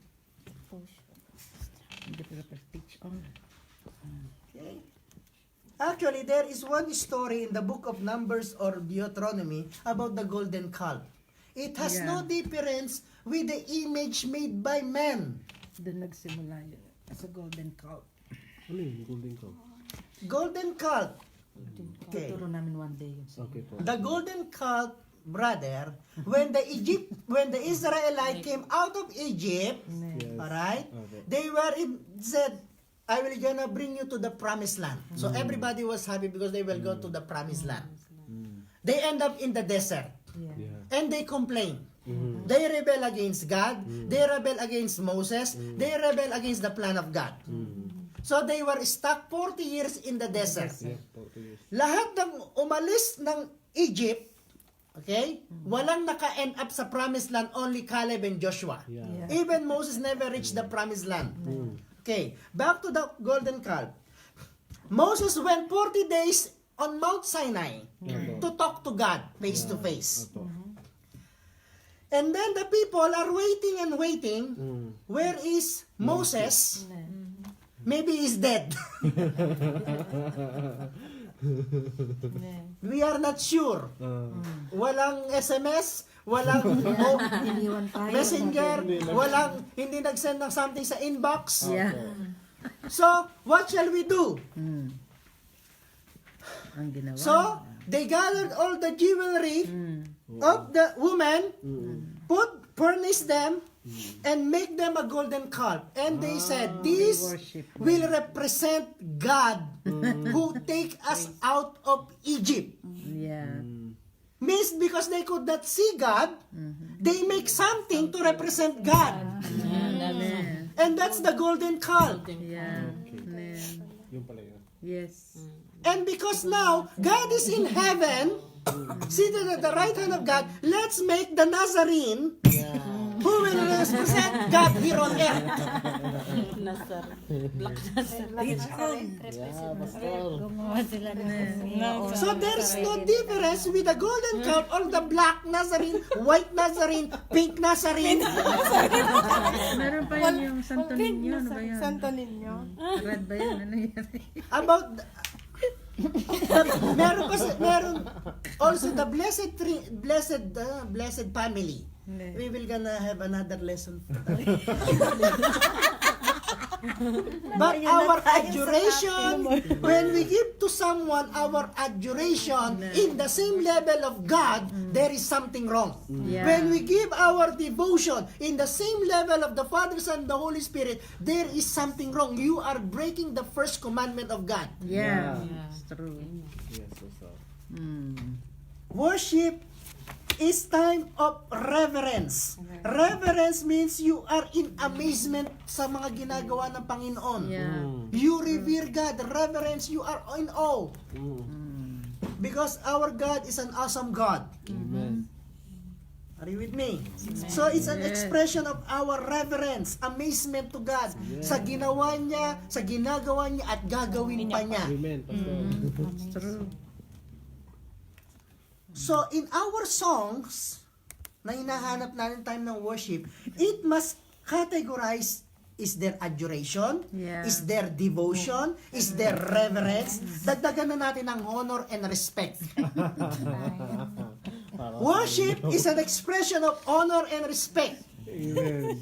Hindi pa teach on. Okay. Actually, there is one story in the book of Numbers or Deuteronomy about the golden calf. It has no difference with the image made by man. Doon nagsimula yun. Sa golden calf. Ano yung golden cow? Golden calf. Okay. Tuturo namin one day yun. Okay po. The golden calf, brother, when the Israelite came out of Egypt, Yes. all right, Okay. they were said, I will gonna bring you to the promised land. So everybody was happy because they will go to the promised land. They end up in the desert Yeah. Yeah. and they complain. They rebel against God. They rebel against Moses. They rebel against the plan of God. So they were stuck 40 years in the desert. Yeah, 40 years. Lahat ng umalis ng Egypt, okay, walang naka-end up sa promised land, only Caleb and Joshua. Yeah. Even Moses never reached the promised land. Okay, back to the golden calf. Moses went 40 days on Mount Sinai to talk to God face to face. Opo. And then the people are waiting and waiting. Where is Moses? Maybe he's dead. We are not sure. Walang SMS, walang Iniwan tayo. messenger, walang hindi nag-send ng something sa inbox. Yeah. So, what shall we do? Ang ginawa. So, they gathered all the jewelry of the woman, furnish them, and make them a golden calf. And they said, this worship will represent God who take us out of Egypt. Yeah. Means because they could not see God, they make something to represent God. Amen. And that's the golden calf. Yeah. Amen. Yung pala yun. Yes. And because now, God is in heaven, seated at the right hand of God, let's make the Nazarene who will represent God here on earth. It's on. Yeah, pastor. Gumawa sila ng So there's no difference with the golden calf or the black Nazarene, white Nazarene, pink Nazarene. Meron pa yun yung Santo Niño. Ano ba yan? Santo Niño. Red ba yan? Ano yan? About meron also the blessed family. We will gonna have another lesson for that. But our adjuration, when we give to someone our adjuration in the same level of God, there is something wrong. Yeah. When we give our devotion in the same level of the Father, Son, the Holy Spirit, there is something wrong. You are breaking the first commandment of God. Yeah. It's true. Yes, pastor. Worship is time of reverence. Reverence means you are in amazement sa mga ginagawa ng Panginoon. Yeah. You revere God. Reverence, you are in awe. Because our God is an awesome God. Amen. Are you with me? So it's an expression of our reverence, amazement to God sa ginawa niya, sa ginagawa niya at gagawin pa niya. Amen, pastor. It's true. So in our songs na hinahanap natin time ng worship, it must categorize, is there adjuration? Yeah. Is there devotion? Is there reverence? Dagdagan na natin ng honor and respect. Worship is an expression of honor and respect. Amen.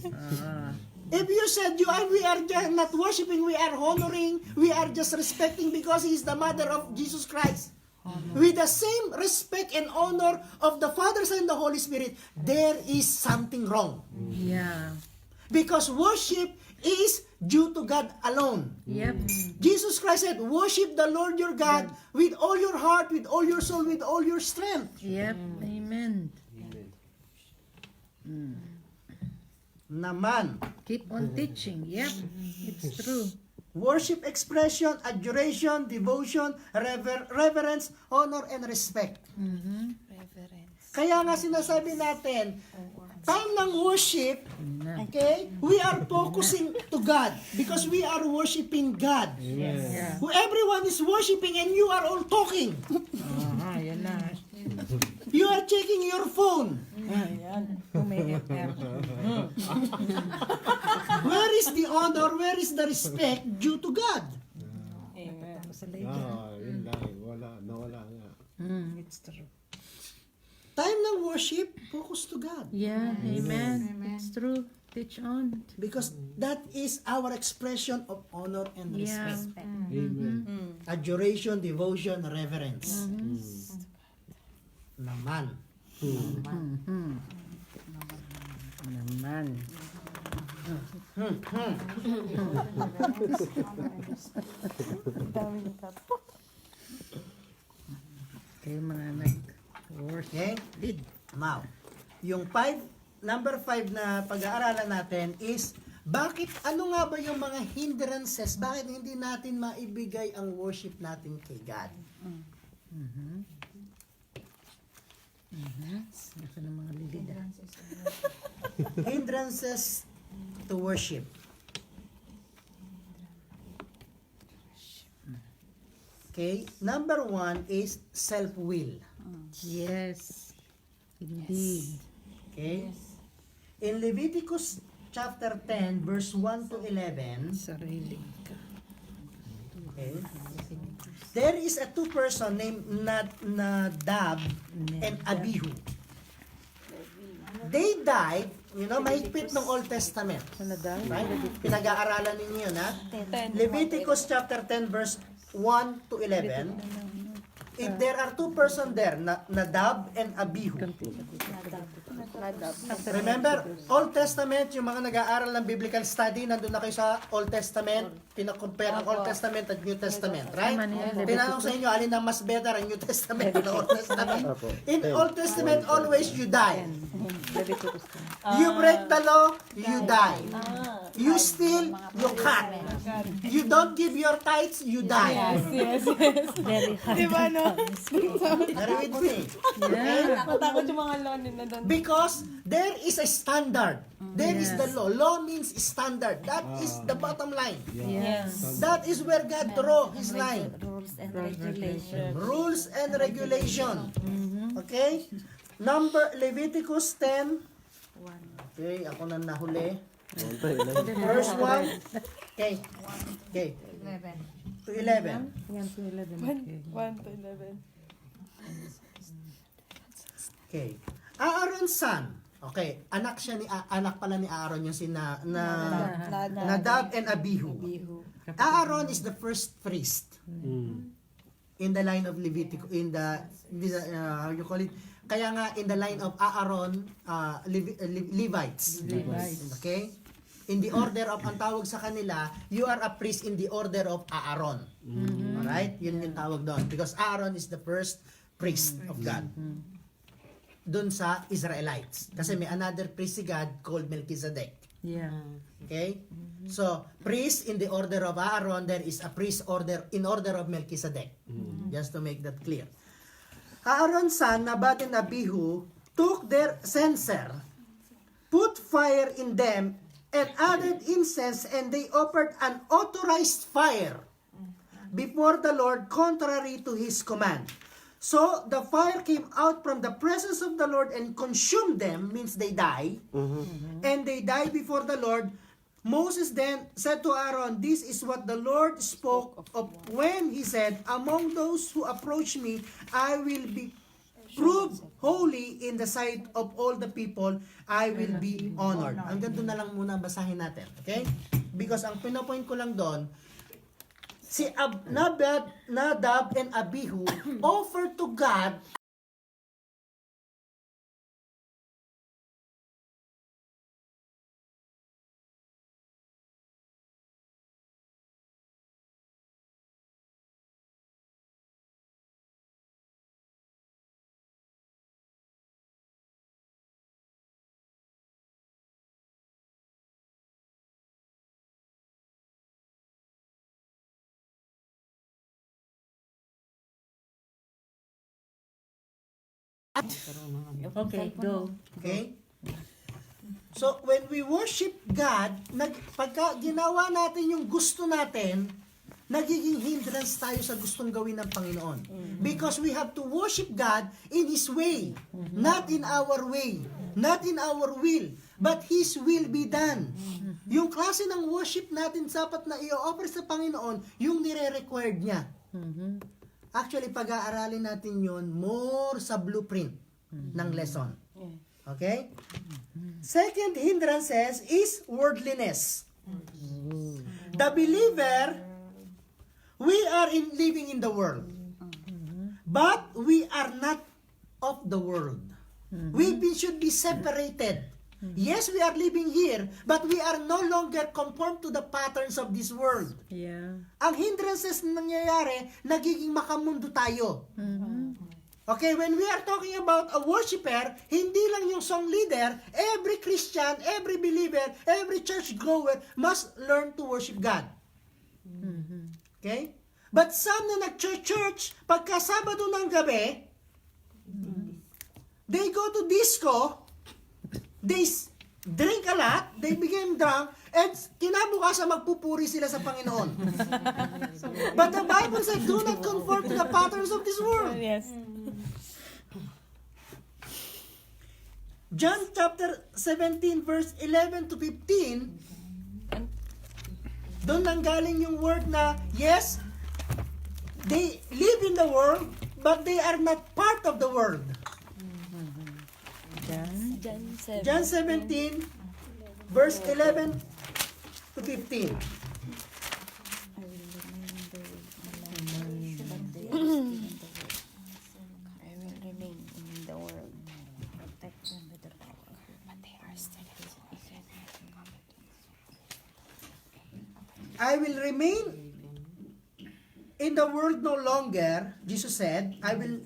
If you said you and we are just not worshiping, we are honoring, we are just respecting because He is the mother of Jesus Christ. With the same respect and honor of the Father, Son, and the Holy Spirit, there is something wrong. Yeah. Because worship is due to God alone. Yep. Jesus Christ said, worship the Lord your God with all your heart, with all your soul, with all your strength. Yep. Amen. Naman. Keep on teaching. Yep. It's true. Worship expression, adjuration, devotion, reverence, honor, and respect. Reverence. Kaya nga sinasabi natin, time ng worship, okay, we are focusing to God because we are worshiping God. Yeah. Who everyone is worshiping and you are all talking. Aha, yan na. You are checking your phone. Ayan. Umiiyak. Where is the honor, where is the respect due to God? Amen. Yun lang. Nawala nga. It's true. Time ng worship, focus to God. Yeah, amen. It's true. Teach on. Because that is our expression of honor and Yeah. respect. Amen. Adoration, devotion, reverence. Naman. Naman. Daming tap. Kayo mga nag-worship. Okay? Did. Now, yung number 5 na pag-aaralan natin is, bakit, ano nga ba yung mga hindrances? Bakit hindi natin maibigay ang worship natin kay God? Nasa ng mga lilid. Hindrances to worship. Okay? Number 1 is self-will. Yes. Indeed. Okay? In Leviticus chapter 10, verse 1 to 11, Sarili ka. okay, there is a two person named Nadab and Abihu. They died, mahigpit ng Old Testament. Sanadal? Right? Pinag-aaralan ninyo yun, ha? Leviticus chapter 10, verse 1 to 11. If there are two persons there, Nadab and Abihu. Remember, Old Testament, yung mga nag-aaral ng biblical study, nandun na kayo sa Old Testament, pinakompare ang Old Testament at New Testament, right? Tinanong sa inyo, alin ang mas better, ang New Testament o Old Testament? In Old Testament, always you die. You break the law, you die. You steal, you cut. You don't give your tithes, you die. Yes. Very hard. Diba, no? Are you with me? Okay? Matakot yung mga lonin na doon. Because there is a standard. There is the law. Law means standard. That is the bottom line. Yes. That is where God draw His line. Rules and regulations. Rules and regulation. Okay? Leviticus 10. Okay, ako na nahuli. Verse 1. Okay. Okay. 11. To 11. 1 to 11. Okay. 1 to 11. Okay. Aaron's son. Okay, anak pala ni Aaron yung Nadab and Abihu. Aaron is the first priest in the line of Leviticus, how you call it? Kaya nga in the line of Aaron, Levites. Okay? In the order of, ang tawag sa kanila, you are a priest in the order of Aaron. Alright? Yun yung tawag doon. Because Aaron is the first priest of God. Doon sa Israelites. Kasi may another priest si God called Melchizedek. Yeah. Okay? So, priest in the order of Aaron, there is a priest in order of Melchizedek. Just to make that clear. Aaron's son, Nadab and Abihu, took their censer, put fire in them, and added incense, and they offered an authorized fire before the Lord, contrary to His command. So the fire came out from the presence of the Lord and consumed them, means they die, and they died before the Lord. Moses then said to Aaron, "This is what the Lord spoke of when He said, among those who approach me, I will be proved holy in the sight of all the people. I will be honored." Hanggang doon na lang muna basahin natin. Okay? Because ang pinapoint ko lang doon, si Nadab and Abihu offer to God Okay, go. Okay? So, when we worship God, pagka ginawa natin yung gusto natin, nagiging hindrance tayo sa gustong gawin ng Panginoon. Because we have to worship God in His way, not in our way, not in our will. but His will be done. Yung klase ng worship natin dapat na i-offer sa Panginoon, yung nire-required niya. Actually, pag-aaralin natin yun more sa blueprint ng lesson. Okay? Second hindrances is worldliness. The believer, we are living in the world. But we are not of the world. Should be separated. Yes, we are living here, but we are no longer conformed to the patterns of this world. Yeah. Ang hindrances na nangyayari, nagiging makamundo tayo. Okay, when we are talking about a worshiper, hindi lang yung song leader, every Christian, every believer, every church goer must learn to worship God. Okay? But some na nag-church, pagka Sabado ng gabi, they go to disco, they drink a lot, they became drunk, and kinabukasan magpupuri sila sa Panginoon. But the Bible said, do not conform to the patterns of this world. Yes. John chapter 17 verse 11 to 15, doon nanggaling yung word na, yes, they live in the world, but they are not part of the world. John 17 verse 11 to 15. I will remain in the world, protect them with the power, but they are still I will remain in the world no longer, Jesus said, I will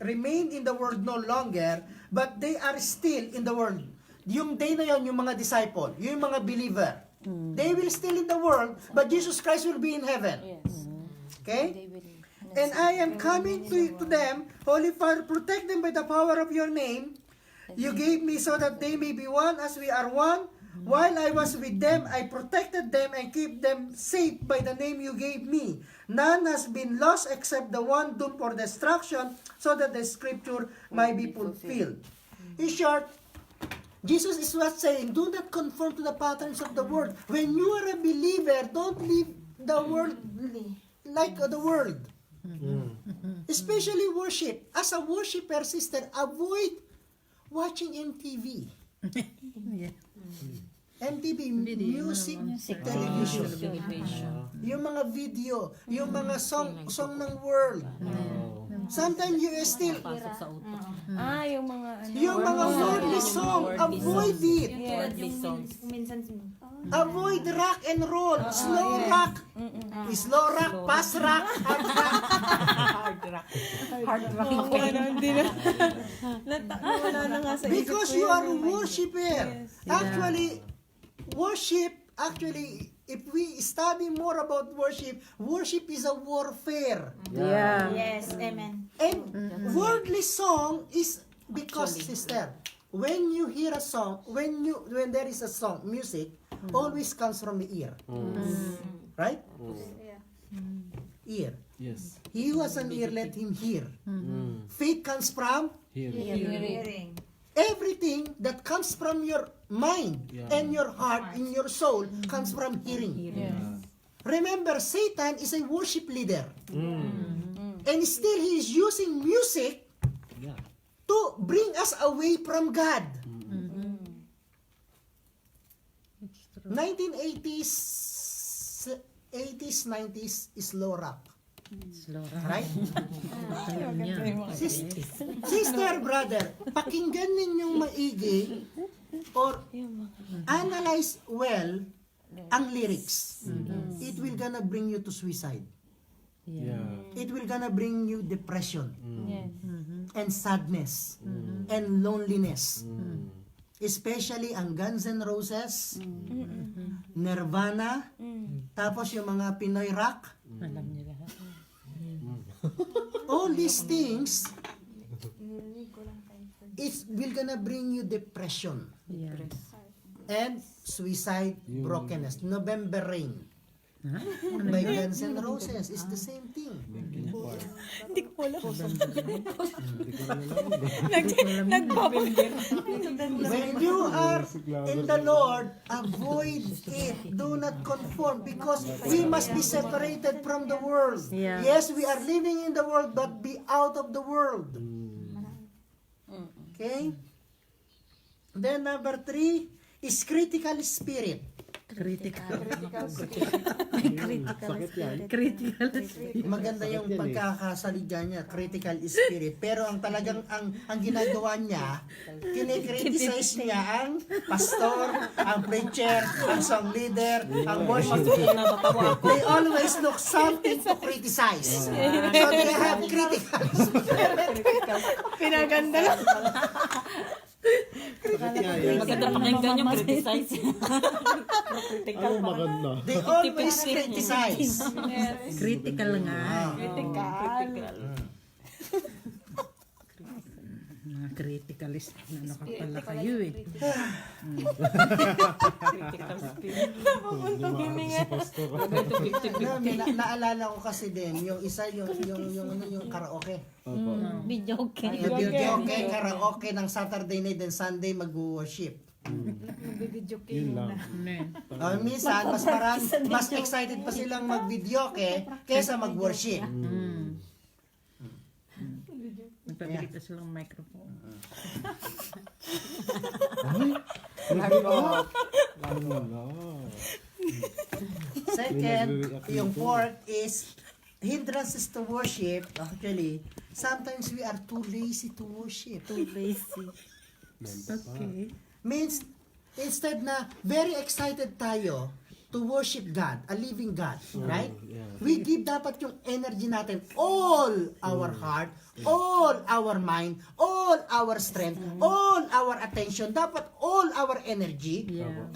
remain in the world no longer, but they are still in the world. Yung day na yon, yung mga disciple, yung mga believer, they will still in the world, but Jesus Christ will be in heaven. Okay? And I am coming to them, Holy Father, protect them by the power of your name. You gave me so that they may be one as we are one. While I was with them, I protected them and keep them safe by the name you gave me. None has been lost except the one doomed for destruction, so that the scripture might be fulfilled. In short, Jesus is what saying, do not conform to the patterns of the world. When you are a believer, don't live the world like the world. Especially worship. As a worshiper, sister, avoid watching MTV. MTV, music, television. Yung mga video, yung mga song ng world. Sometimes you still, Yung mga yung mga worldly song, avoid it. Avoid rock and roll, slow rock, fast rock, hard rock. Hindi na. Wala na nga sa isip Because ko you yun. are a worshiper. Actually, if we study more about worship, worship is a warfare. Yeah. Yes, amen. And worldly song is because, sister, when you hear a song, when there is a song, music, always comes from the ear. Right? Ear. Yes. He who has an ear, let him hear. Faith comes from Here. Hearing. everything that comes from your mind Yeah. and your heart, in your soul, comes from hearing. Remember, Satan is a worship leader. And still he is using music Yeah. to bring us away from God. 1980s, 80s, 90s is slow rock. Slow. Right? Yun. Sister, brother, pakinggan ninyong maigi or analyze well ang lyrics. It will gonna bring you to suicide. Yeah. It will gonna bring you depression Yes. and sadness and loneliness. Especially ang Guns N' Roses, Nirvana, tapos yung mga Pinoy rock. Alam niya lahat. All these things, it will gonna bring you depression Yeah. and suicide, brokenness. November Rain by Guns N' Roses is the same thing. part? Hindi ko alam. Hindi ko na alam. When you are in the Lord, avoid it. Do not conform because we must be separated from the world. Yeah. Yes, we are living in the world but be out of the world. Okay? Then number 3 is critical spirit. Critical. Sakit yan. Critical. Maganda yung pagkakasalidya niya, critical spirit. Pero ang talagang ang ginagawa niya, kinikriticize niya ang pastor, ang preacher, ang song leader, ang worship team. They always look something to criticize. So they have critical Pinaganda lang. Sakit nga yan. Maganda pakinggan yung criticize. Ano maganda? They always criticize. Critical nga. Critical. Mga criticalist. Ano ka pala kayo eh. Si pastor. Naalala ko kasi din, yung isa, yung karaoke. Opo. Video game. Yung videoke, karaoke ng Saturday night and Sunday mag-worship. Yun lang. Minsan, mas excited pa silang mag-videoke kesa mag-worship. Nagpabili pa silang microphone. Ano na? Second, yung fourth is hindrances to worship. Actually, sometimes we are too lazy to worship. Too lazy. Okay. Means, instead na very excited tayo to worship God, a living God, right? Yeah. We give dapat yung energy natin, all our heart, all our mind, all our strength, all our attention, dapat all our energy. Yeah.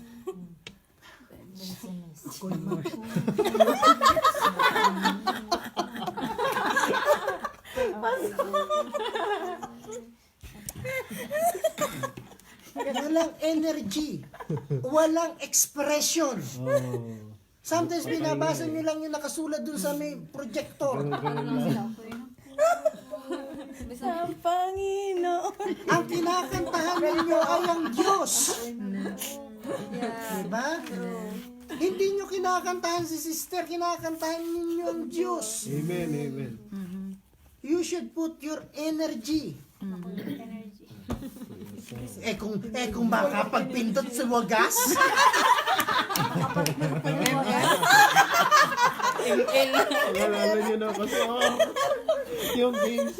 Walang energy, walang expression. Oh. Sometimes binabasa nyo lang yung nakasulat dun sa may projector. Ang Panginoon. Ang kinakantahan ninyo ay ang Diyos. Diba? Hindi nyo kinakantahan si sister, kinakantahan ninyo ang Diyos. Amen, amen. You should put your energy. Kung baka pagpindot sa wagas. Nalala nyo na kasi yung games.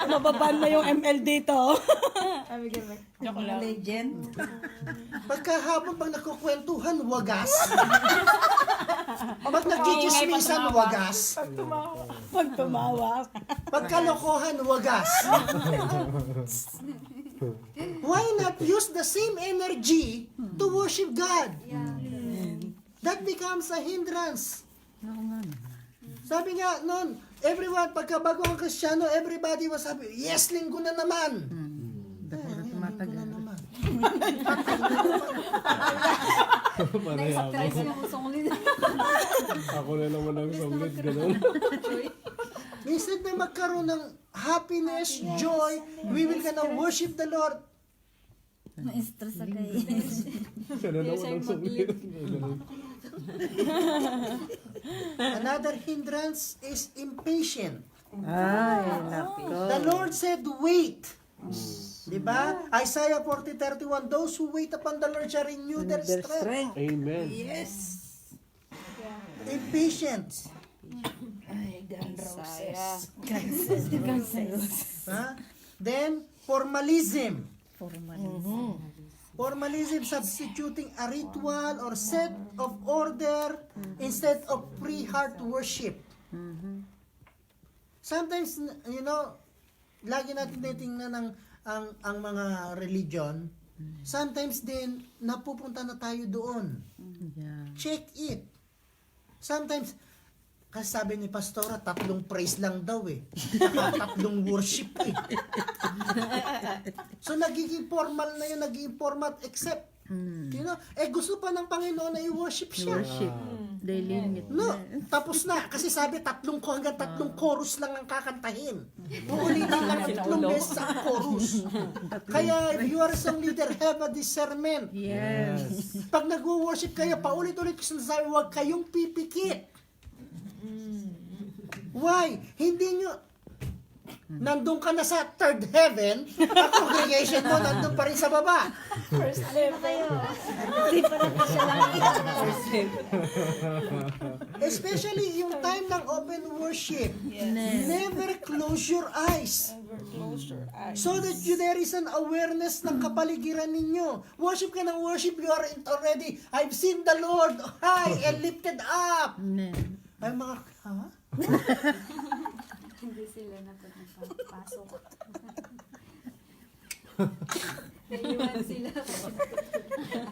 Mababan na yung ML dito. Legend. Pagkahabang pag nagkukwentuhan, wagas. Pag nagchichismisan, wagas. Pag tumawa. Pagkalokohan, wagas. Why not use the same energy to worship God? That becomes a hindrance. Sabi nga noon, everyone, pagkabago ang Kristiyano, everybody was happy. Yes, linggo na naman. Tumatagal. Na naman. Ako na naman ang songlit, gano'n. Instead na magkaroon ng happiness, joy, we will gonna worship the Lord. Na-stress ka eh. Siya na naman ang songlit. Another hindrance is impatient. Ay, nako. The Lord said, wait. Diba? Isaiah 40:31, those who wait upon the Lord shall renew their strength. Amen. Impatient. Then, formalism. Formalism, substituting a ritual or set of order instead of free heart worship. Sometimes, lagi natin titingnan ang mga religion. Sometimes din, napupunta na tayo doon. Yeah. Check it. Sometimes, kasi sabi ni Pastora, 3 praise lang daw eh. Saka 3 worship eh. So nagiging formal na yun, nagiging format except, gusto pa ng Panginoon na i-worship siya. Worship. They limit. No, tapos na. Kasi sabi, hanggang tatlong chorus lang ang kakantahin. Uulitin lang ang 3 beses ang chorus. Kaya, if you are a song leader, have a discernment. Yes. Pag nag-worship kayo, paulit-ulit ko sinasabi, huwag kayong pipikit. Why? Hindi nyo, nandun ka na sa third heaven, ang congregation mo nandun pa rin sa baba. First level kayo. Hindi pa rin siya lang. Especially yung time ng open worship. Never close your eyes. Close your eyes. So that there is an awareness ng kapaligiran ninyo. Worship ka ng worship, you are already, I've seen the Lord high and lifted up. Amen. Ay mga, ha? Hindi sila nakapasok. Naiwan sila.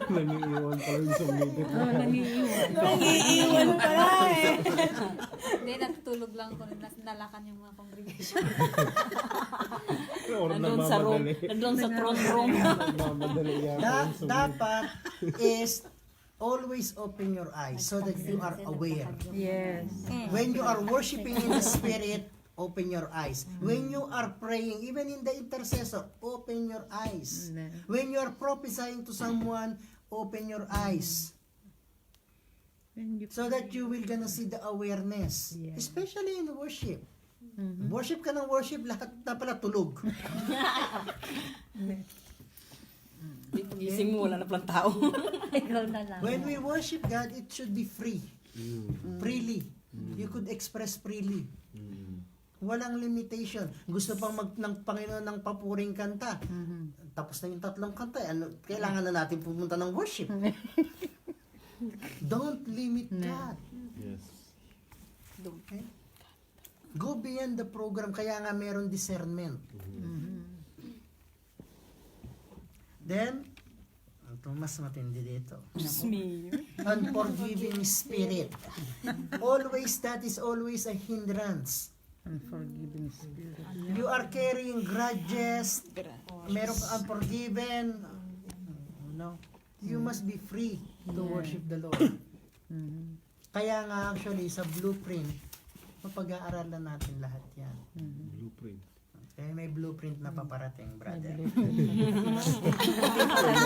Nangiiwan pala yung song leader. Nangiiwan pala eh. Hindi, natutulog lang ko. Nalakan yung mga congregation. Or Nandun sa room. nagmamadali. Nandun sa throne room. Nagmamadali yata yung song leader. Dapat is always open your eyes so that you are aware. Yes. When you are worshiping in the Spirit, open your eyes. When you are praying, even in the intercessor, open your eyes. Amen. When you are prophesying to someone, open your eyes. When you So that you will gonna see the awareness. Yeah. Especially in worship. Worship ka ng worship, lahat na pala tulog. Gising mo, wala na palang tao. Ikaw na lang. When we worship God, it should be free. Freely. You could express freely. Walang limitation. Gusto pang ng Panginoon ng papuring kanta. Tapos na yung 3 kanta. Kailangan na natin pumunta ng worship. Don't limit God. Yes. Okay? Go beyond the program. Kaya nga meron discernment. Then, ito mas matindi dito. Smear. Unforgiving spirit. Always, that is always a hindrance. unforgiving spirit. You are carrying grudges, meron ka unforgiven. No. You must be free to worship the Lord. Kaya nga actually sa blueprint, mapag-aaralan natin lahat yan. Blueprint. Okay, may blueprint na paparating, brother.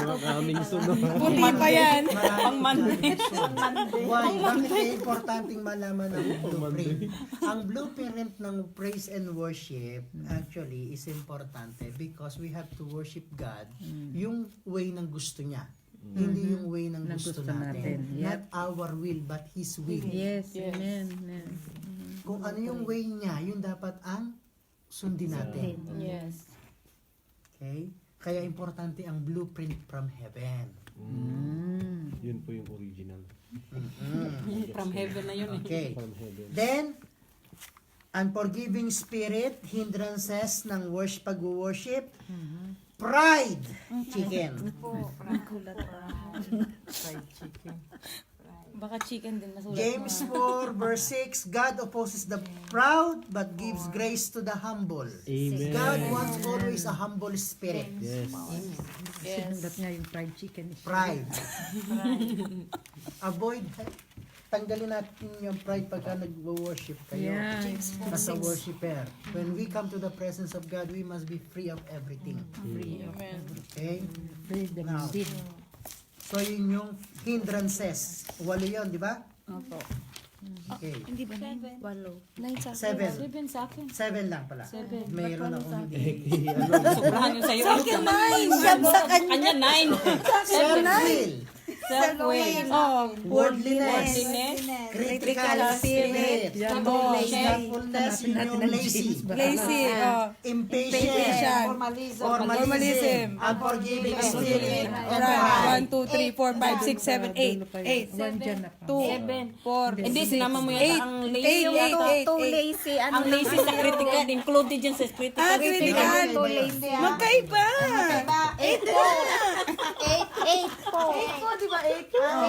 Mga kaming sunod. Puti pa yan. Pang Monday. Why? Bakit kaya importanteng malaman ang blueprint? Ang blueprint ng praise and worship actually is importante because we have to worship God yung way ng gusto niya. Hindi yung way ng gusto natin. Not our will, but His will. Yes, amen. Amen. Kung ano yung way niya, yun dapat ang sundin natin. Yes. Okay? Kaya importante ang blueprint from heaven. Yun po yung original. From heaven na yun eh. Okay. From heaven. Then, unforgiving spirit, hindrances ng pag-worship, pride, chicken. Baka chicken din nasulat James 4 verse 6, God opposes the proud but gives grace to the humble. Amen. God wants always a humble spirit. Yes. Sinundat nga yung fried chicken. Pride. Avoid, tanggalin natin yung pride pagka nag-worship kayo. Yeah. As a worshiper. When we come to the presence of God, we must be free of everything. Amen. Okay? Freedom Now, indeed. so yun yung hindrances. 8 yun, di ba? Opo. Okay. Hindi ba? 8. 7. 7 sa akin. 7 lang pala. 7. Mayroon akong hindi. Sobrahan yung sa'yo. Sa akin 9. Sa kanya. Kanya 9. Self-will. Self-will. Oh, Worldliness. Worldliness. Critical spirit. Slothfulness, yun yung lazy. lazy. Oh. Impatient. Formalism. Unforgiving spirit. And pride. 1, 2, 3, 4, 5, 6, 7, 8. 8. One dyan na pa. 2, 4. Hindi, sinama mo yata ang lazy. yung Eight. ano, Too lazy. Ano ang lazy sa critical. Included dyan sa critical. Critical. Too lazy. Magkaiba. 8 po. 8 po. 8 po, di ba? 8 po. 8.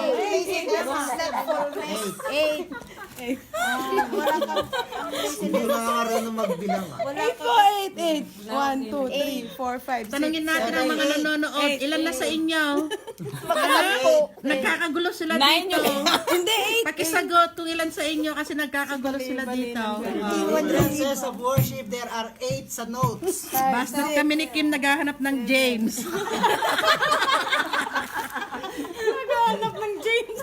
Wala kang, ang Hindi nakakaroon magbilang ah. 8, 1, 2, 3, 4, 5, 6, Tanungin natin ang mga nanonood. Ilan na sa inyo? Nagkakagulo sila Nine dito. Hindi, Pakisagot kung ilan sa inyo kasi nagkakagulo sila dito. Sentences of worship, there are 8 sa notes. Basta kami ni Kim naghahanap ng James.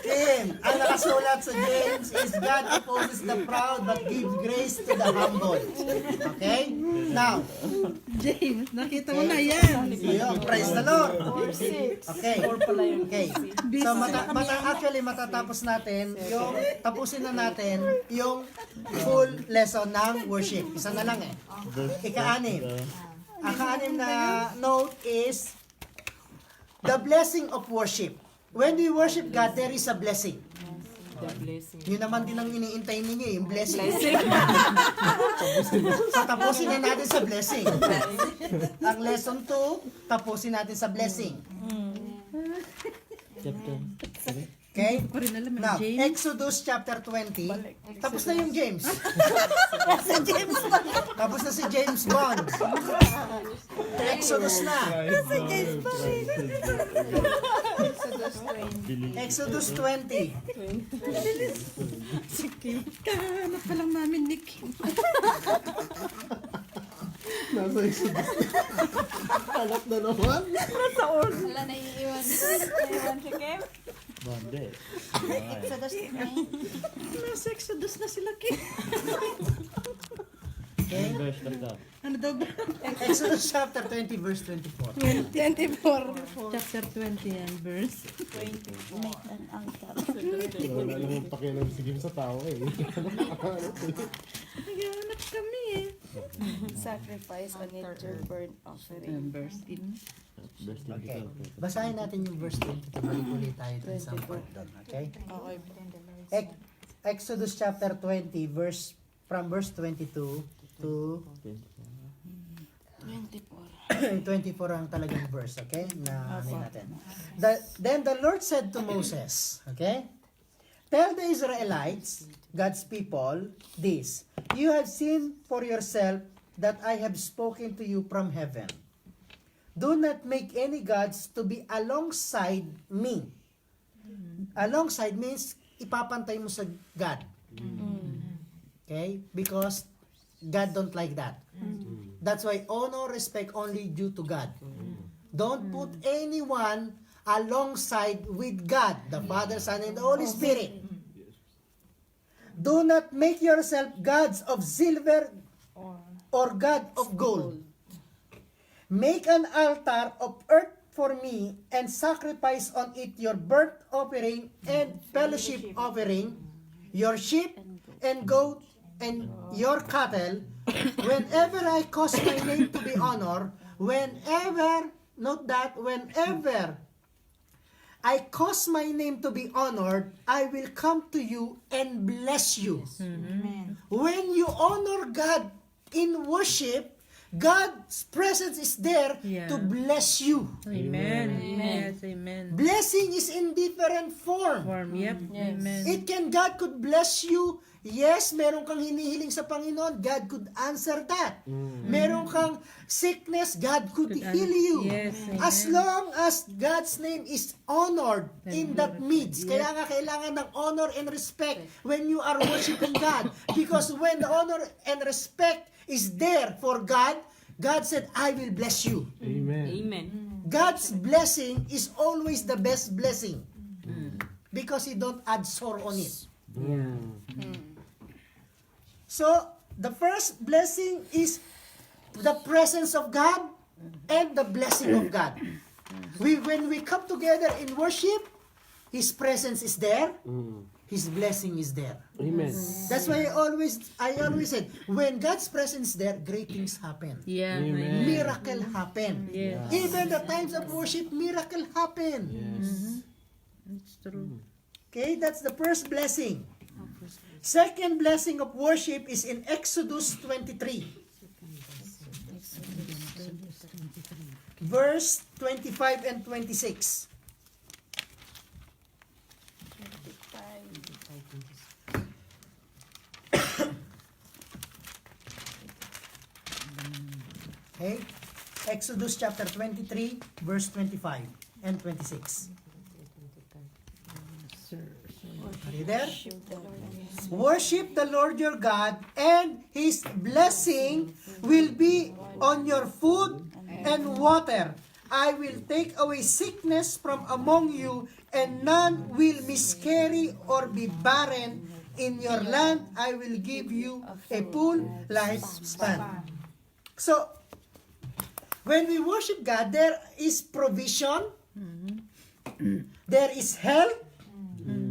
Kim, ang nakasulat sa James is God opposes the proud but gives grace to the humble. Okay? Now, James, nakita mo na yan. ayun, praise the Lord. Okay. Okay. So, actually, matatapos natin tapusin na natin yung full lesson ng worship. Isa na lang eh. Ika-anim. Ang ka-anim na note is the blessing of worship. When we worship God, there is a blessing. Yun naman din ang iniintay ninyo, yung blessing. So, tapusin na natin sa blessing. Ang lesson 2, tapusin natin sa blessing. Okay? Ko rin alam Now, ang James. Exodus chapter 20. Tapos na yung James. Tapos na si James Bond. Exodus na. Exodus 20. Kahanap pa lang namin ni Kim. Nasa Exodus. Anak na naman. Wala na iiwan. Iiwan si Kim. Exodus 9. Nasa Exodus na sila Kim. Okay? Ano daw ba? Exodus chapter 20 verse 24. 24. Chapter 20 and verse. Make an altar. Wala namang pakialam si Kim sa tao eh. Naghahanap kami eh. Sacrifice on it your burnt offering. And verse 10. Okay. Basahin natin yung verse 22. Balik-ulit tayo dun sa part doon. Okay? Okay. Exodus chapter 20 from verse 22 to 24 ang talagang verse, okay? Na ano natin. Then the Lord said to Moses, okay? Tell the Israelites, God's people, this. You have seen for yourself that I have spoken to you from heaven. Do not make any gods to be alongside me. Alongside means ipapantay mo sa God. Okay? Because God don't like that. That's why honor, respect only due to God. Don't put anyone alongside with God, the Father, Son, and the Holy Spirit. Do not make yourself gods of silver or God of gold. Make an altar of earth for me and sacrifice on it your burnt offering and fellowship offering, your sheep and goat and your cattle. Whenever I cause my name to be honored, whenever I cause my name to be honored, I will come to you and bless you. When you honor God in worship, God's presence is there Yeah. to bless you. Amen. Yes, amen. Blessing is in different form. Yep, amen. God could bless you. Yes, meron kang hinihiling sa Panginoon, God could answer that. Meron kang sickness, God could heal you. Yes, amen. As long as God's name is honored in that midst. Kaya nga kailangan ng honor and respect when you are worshiping God. Because when the honor and respect is there for God, God said, I will bless you. Amen. Amen. God's blessing is always the best blessing. Because He don't add sorrow on it. So, the first blessing is the presence of God and the blessing of God. When we come together in worship, His presence is there, His blessing is there. Amen. That's why I always said, when God's presence is there, great things happen. Yeah, Amen. Miracle happen. Yes. Even the times of worship, miracle happen. Yes. It's true. Okay, that's the first blessing. Second blessing of worship is in Exodus 23. Verse 25 and 26. Okay? Exodus chapter 23, verse 25 and 26. Are you there? Worship the Lord your God, and His blessing will be on your food and water. I will take away sickness from among you, and none will miscarry or be barren in your land. I will give you a full lifespan. So, when we worship God, there is provision, there is health,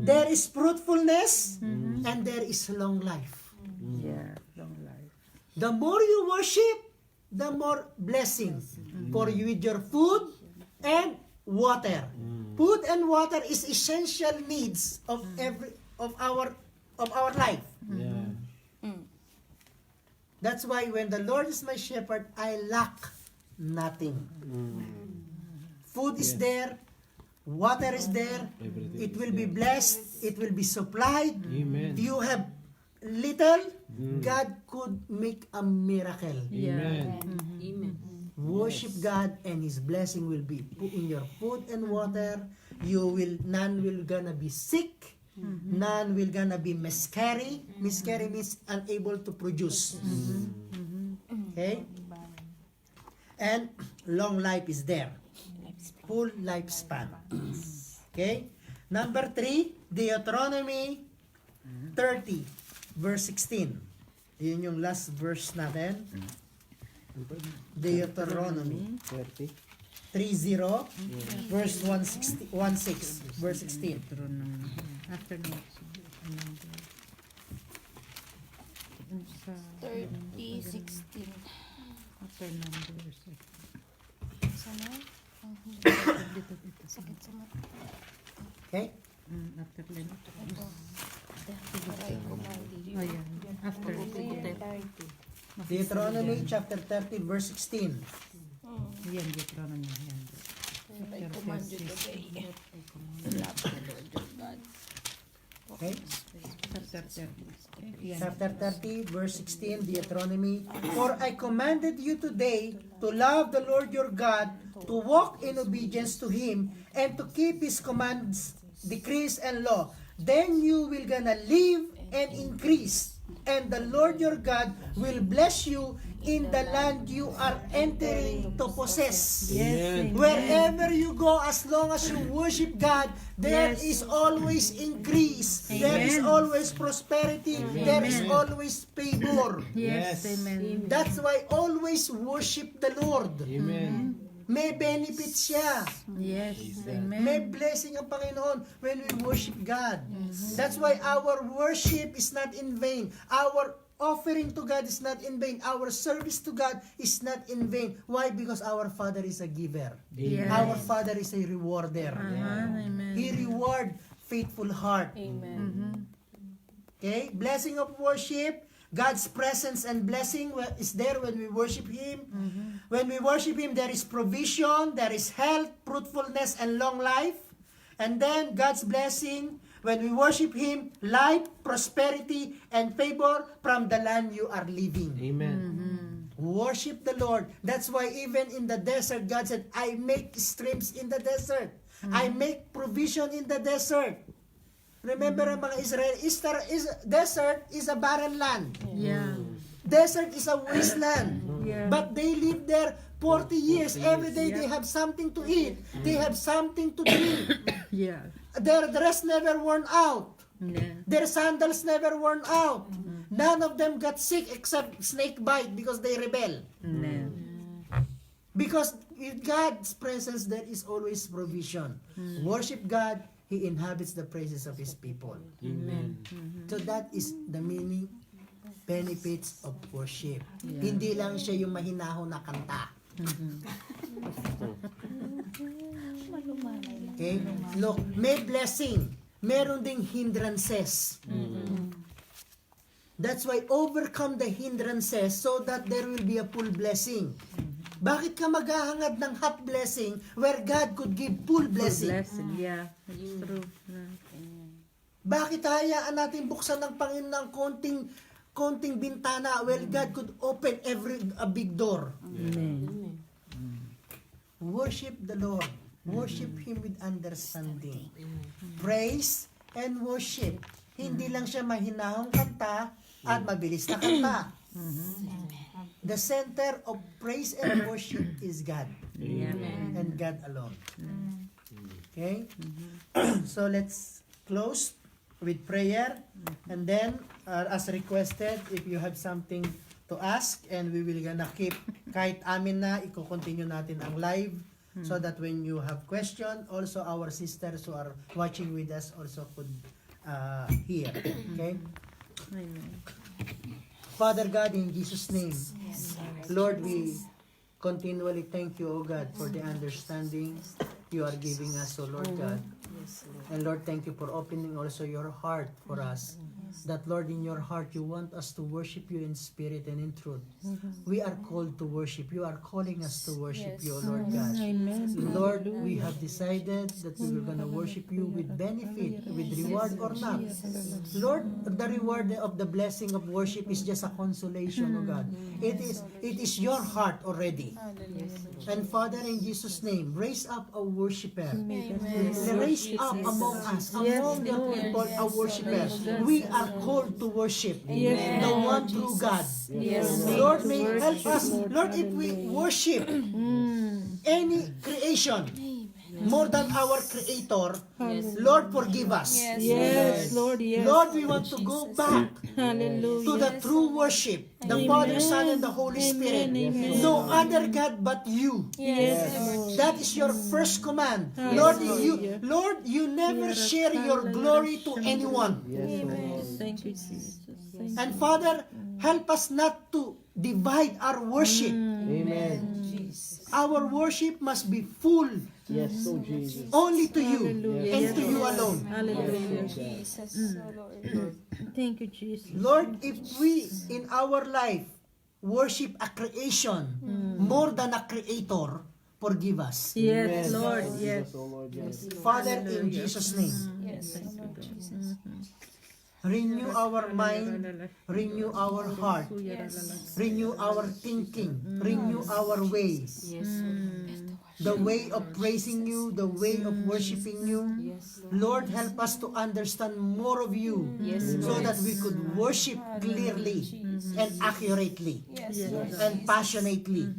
there is fruitfulness, and there is long life. Yeah, long life. The more you worship, the more blessings for you with your food and water. Food and water is essential needs of our life. Yeah. That's why when the Lord is my shepherd, I lack nothing. Food is there, water is there, Everything it is will be there. blessed, it will be supplied. Amen. If you have little, God could make a miracle. Amen. Worship God, and His blessing will be in your food and water. None will gonna be sick. None will gonna be miscarry. Miscarry means unable to produce. Okay? And long life is there. Full lifespan. Okay? Number 3, Deuteronomy 30, verse 16. Yun yung last verse natin. Deuteronomy 30. 30, verse 16, verse 16. After that, sa 30:16. after numbers. Sana? Dito. Sakit sa mata. Okay? After that. Ito. Aray ko, mali. Oh, yeah. After. Deuteronomy chapter 30, verse 16. Yan, Deuteronomy. Yan. Aray ko, mali today. Love the Lord your God. Okay? Chapter 30. Yan. Chapter 30, verse 16, Deuteronomy. For I commanded you today to love the Lord your God, to walk in obedience to Him, and to keep His commands, decrees, and law. Then you will gonna live and increase, and the Lord your God will bless you in the land you are entering to possess. Amen. Wherever you go, as long as you worship God, there Yes. is always increase. There is Amen. always prosperity. There is always favor. Yes, Yes. amen. That's why always worship the Lord. Amen. May benefit siya. Yes, May amen. blessing ang Panginoon when we worship God. That's why our worship is not in vain. Our offering to God is not in vain. Our service to God is not in vain. Why? Because our Father is a giver. Yes. Our Father is a rewarder. Amen. He reward faithful heart. Amen. Okay? Blessing of worship, God's presence and blessing is there when we worship Him. When we worship Him, there is provision, there is health, fruitfulness, and long life. And then God's blessing, when we worship Him, life, prosperity, and favor from the land you are living. Amen. Worship the Lord. That's why even in the desert, God said, I make streams in the desert. I make provision in the desert. Remember ang mga Israel, desert is a barren land. Yeah. Desert is a wasteland. Yeah. But they live there 40 years. Every day they have something to eat. They have something to drink. Yeah. Their dress never worn out. Yeah. Their sandals never worn out. None of them got sick except snake bite because they rebel. Yeah. Because with God's presence, there is always provision. Worship God, He inhabits the praises of His people. Amen. So that is the meaning, benefits of worship. Hindi lang siya yung mahinahon na kanta. Okay? Look, may blessing. Meron ding hindrances. That's why overcome the hindrances so that there will be a full blessing. Bakit ka maghahangad ng half blessing where God could give full blessing? Blessing. Yeah. That's true. Bakit hayaan natin buksan ng Panginoon ng konting bintana, well, God could open a big door. Amen. Worship the Lord. Worship Him with understanding. Praise and worship. Hindi lang siya mahinahong kanta at mabilis na kanta. The center of praise and worship is God. And God alone. Okay? So let's close with prayer. And then, as requested, if you have something to ask, and we will gonna keep, kahit amin na, i-continue natin ang live, so that when you have question, also our sisters who are watching with us also could hear. Okay? Father God, in Jesus' name, Lord, we continually thank you, O God, for the understanding you are giving us, O Lord God. And Lord, thank you for opening also your heart for us. That, Lord, in your heart, you want us to worship you in spirit and in truth. We are called to worship. You are calling us to worship you, O Lord God. Lord, we have decided that we are going to worship you with benefit, with reward or not. Lord, the reward of the blessing of worship is just a consolation, O God. It is your heart already. And Father, in Jesus' name, raise up a worshiper. Raise up among us, among your people, a worshiper. We are called to worship the one true God. Lord, may help us. Lord, if we worship any creation more than our Creator, Lord, forgive us. Yes, Lord, yes. Lord, we want to go back Hallelujah. to the true worship, the Father, Son, and the Holy Spirit. No other God but you. Yes. That is your first command. Lord, you never share your glory to anyone. Thank you, Jesus. Thank And Father, help us not to divide our worship. Amen. Our worship must be full Yes, oh Jesus. only to you Hallelujah. and to you alone. Hallelujah. Jesus, oh Lord. Thank you, Jesus. Lord, if we in our life worship a creation more than a creator, forgive us. Yes, Lord. Oh, Yes. Jesus, oh Lord, yes. Father, in Jesus' name, Yes, oh Lord Jesus. renew our mind, renew our heart, Yes. renew our thinking, renew our ways. The way of praising you, the way of worshiping you. Lord, help us to understand more of you so that we could worship clearly and accurately Yes, and passionately.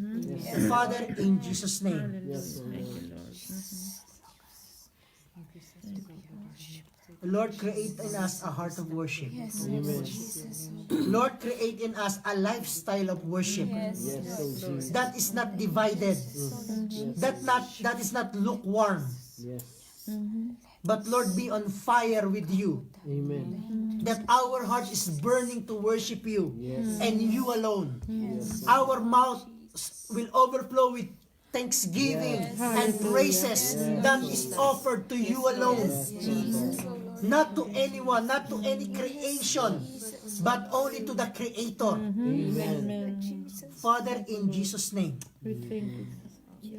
Father, in Jesus' name. Yes, oh Lord. Lord, create in us a heart of worship. Amen. Lord, create in us a lifestyle of worship Yes, oh Jesus. that is not divided, that is not lukewarm, Yes. but Lord, be on fire with you. Amen. That our heart is burning to worship you Yes. and you alone. Yes. Our mouth will overflow with thanksgiving and praises that is offered to you alone. Not to anyone, not to any creation, but only to the Creator. Amen. Father, in Jesus' name. We thank you.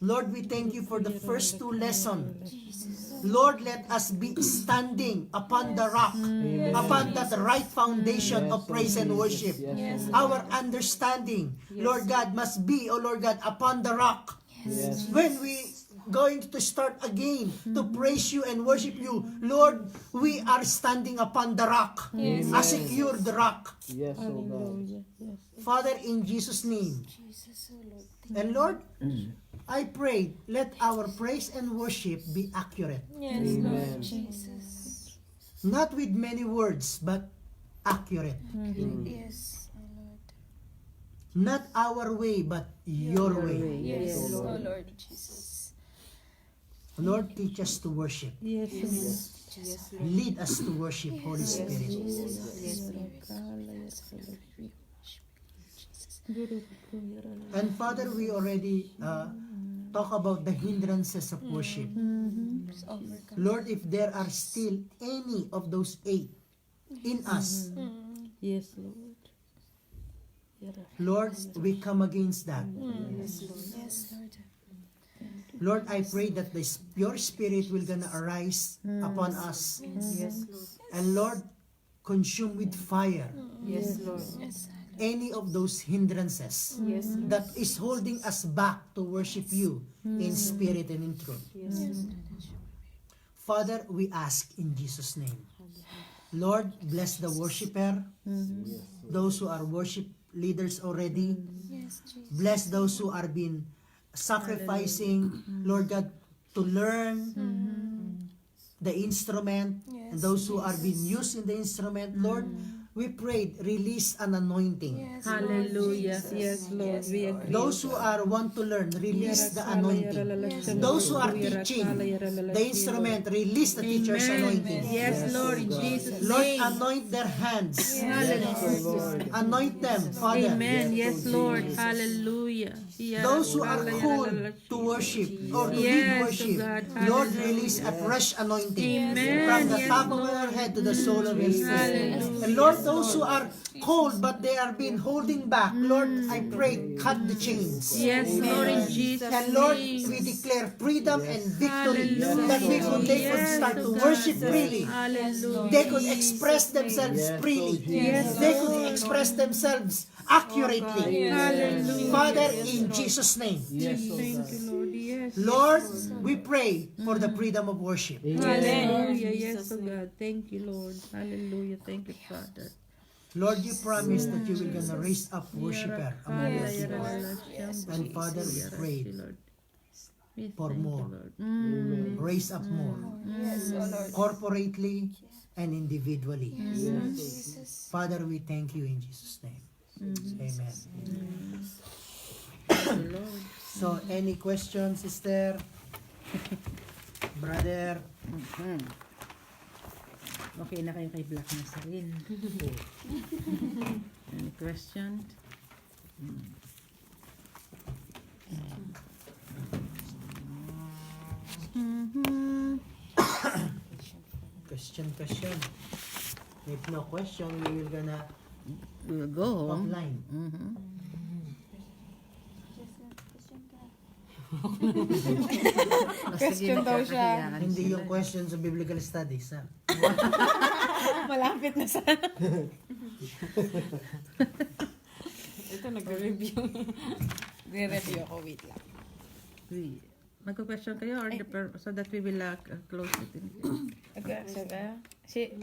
Lord, we thank you for the first two lessons. Lord, let us be standing upon the rock, upon that right foundation of praise and worship. Yes. Our understanding, Lord God, must be, oh Lord God, upon the rock. Yes. When we going to start again to praise you and worship you, Lord, we are standing upon the rock, a secured rock. Yes, oh God. Hallelujah. Yes. Father, in Jesus' name. And Lord, I pray, let our praise and worship be accurate. Yes, Amen. Lord Jesus. Not with many words, but accurate. Yes, oh Lord. Not our way, but your way. Yes, oh oh Lord. Lord Jesus. Lord, teach us to worship. Yes. Lead us to worship, Holy Spirit. And Father, we already talk about the hindrances of worship. Lord, if there are still any of those 8 in us, Yes, Lord. Lord, we come against that. Yes, Lord. Lord, I pray that your Spirit will gonna arise upon us. And Lord, consume with fire Yes, Lord. any of those hindrances Yes, that is holding us back to worship you in spirit and in truth. yes. Father, we ask in Jesus' name. Lord, bless the worshiper, those who are worship leaders already. Bless those who are being sacrificing, Lord God, to learn the instrument, and those who are being used in the instrument. Lord, we pray, release an anointing. Hallelujah. Yes, Lord. We agree. Those who are want to learn, release the anointing. Those who are teaching the instrument, release the teacher's anointing. Yes, Lord. In Jesus' Lord, name. anoint their hands. Lord. Anoint them, Father. Amen. Yes, Lord. Hallelujah. Yeah. Those who are called to worship or to lead Yes, worship, God. Lord, Hallelujah. release a fresh anointing Amen. from the Yes, top of their head to the sole of their feet. Hallelujah. And Lord, those who are called but they are being holding back, Lord, I pray, cut the chains. Yes, Lord. In Jesus' And Lord, name. we declare freedom and victory, Hallelujah. that they could Yes, start to God. worship freely. Hallelujah. They could express themselves freely. They could express themselves accurately. Hallelujah. Father, in Jesus' name. Yes, oh Thank God. you, Lord. Yes. Lord, we pray for the freedom of worship. Hallelujah. Yes, oh God. Thank you, Lord. Hallelujah. Thank you, Father. Lord, you promised that you will gonna raise up worshiper among your Yes, people. Lord. And Father, we pray We for thank you, more. Lord. Raise up more. Corporately and individually. Father, we thank you in Jesus' name. Amen. Lord. So, any questions, sister? Brother? Okay na kayo kay Black Nazarene. Any question? Question. If no question, we will gonna We will go home. offline. Question daw siya. Hindi yung question sa biblical studies, ha? Malapit na sana. Ito, nagre-review. Nagre-review ako. Wait lang. Magka-question kayo or so that we will close it. Okay, saga. Si,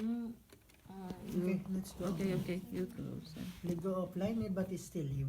Okay, let's go. Okay, you close. We go offline, but it's still you.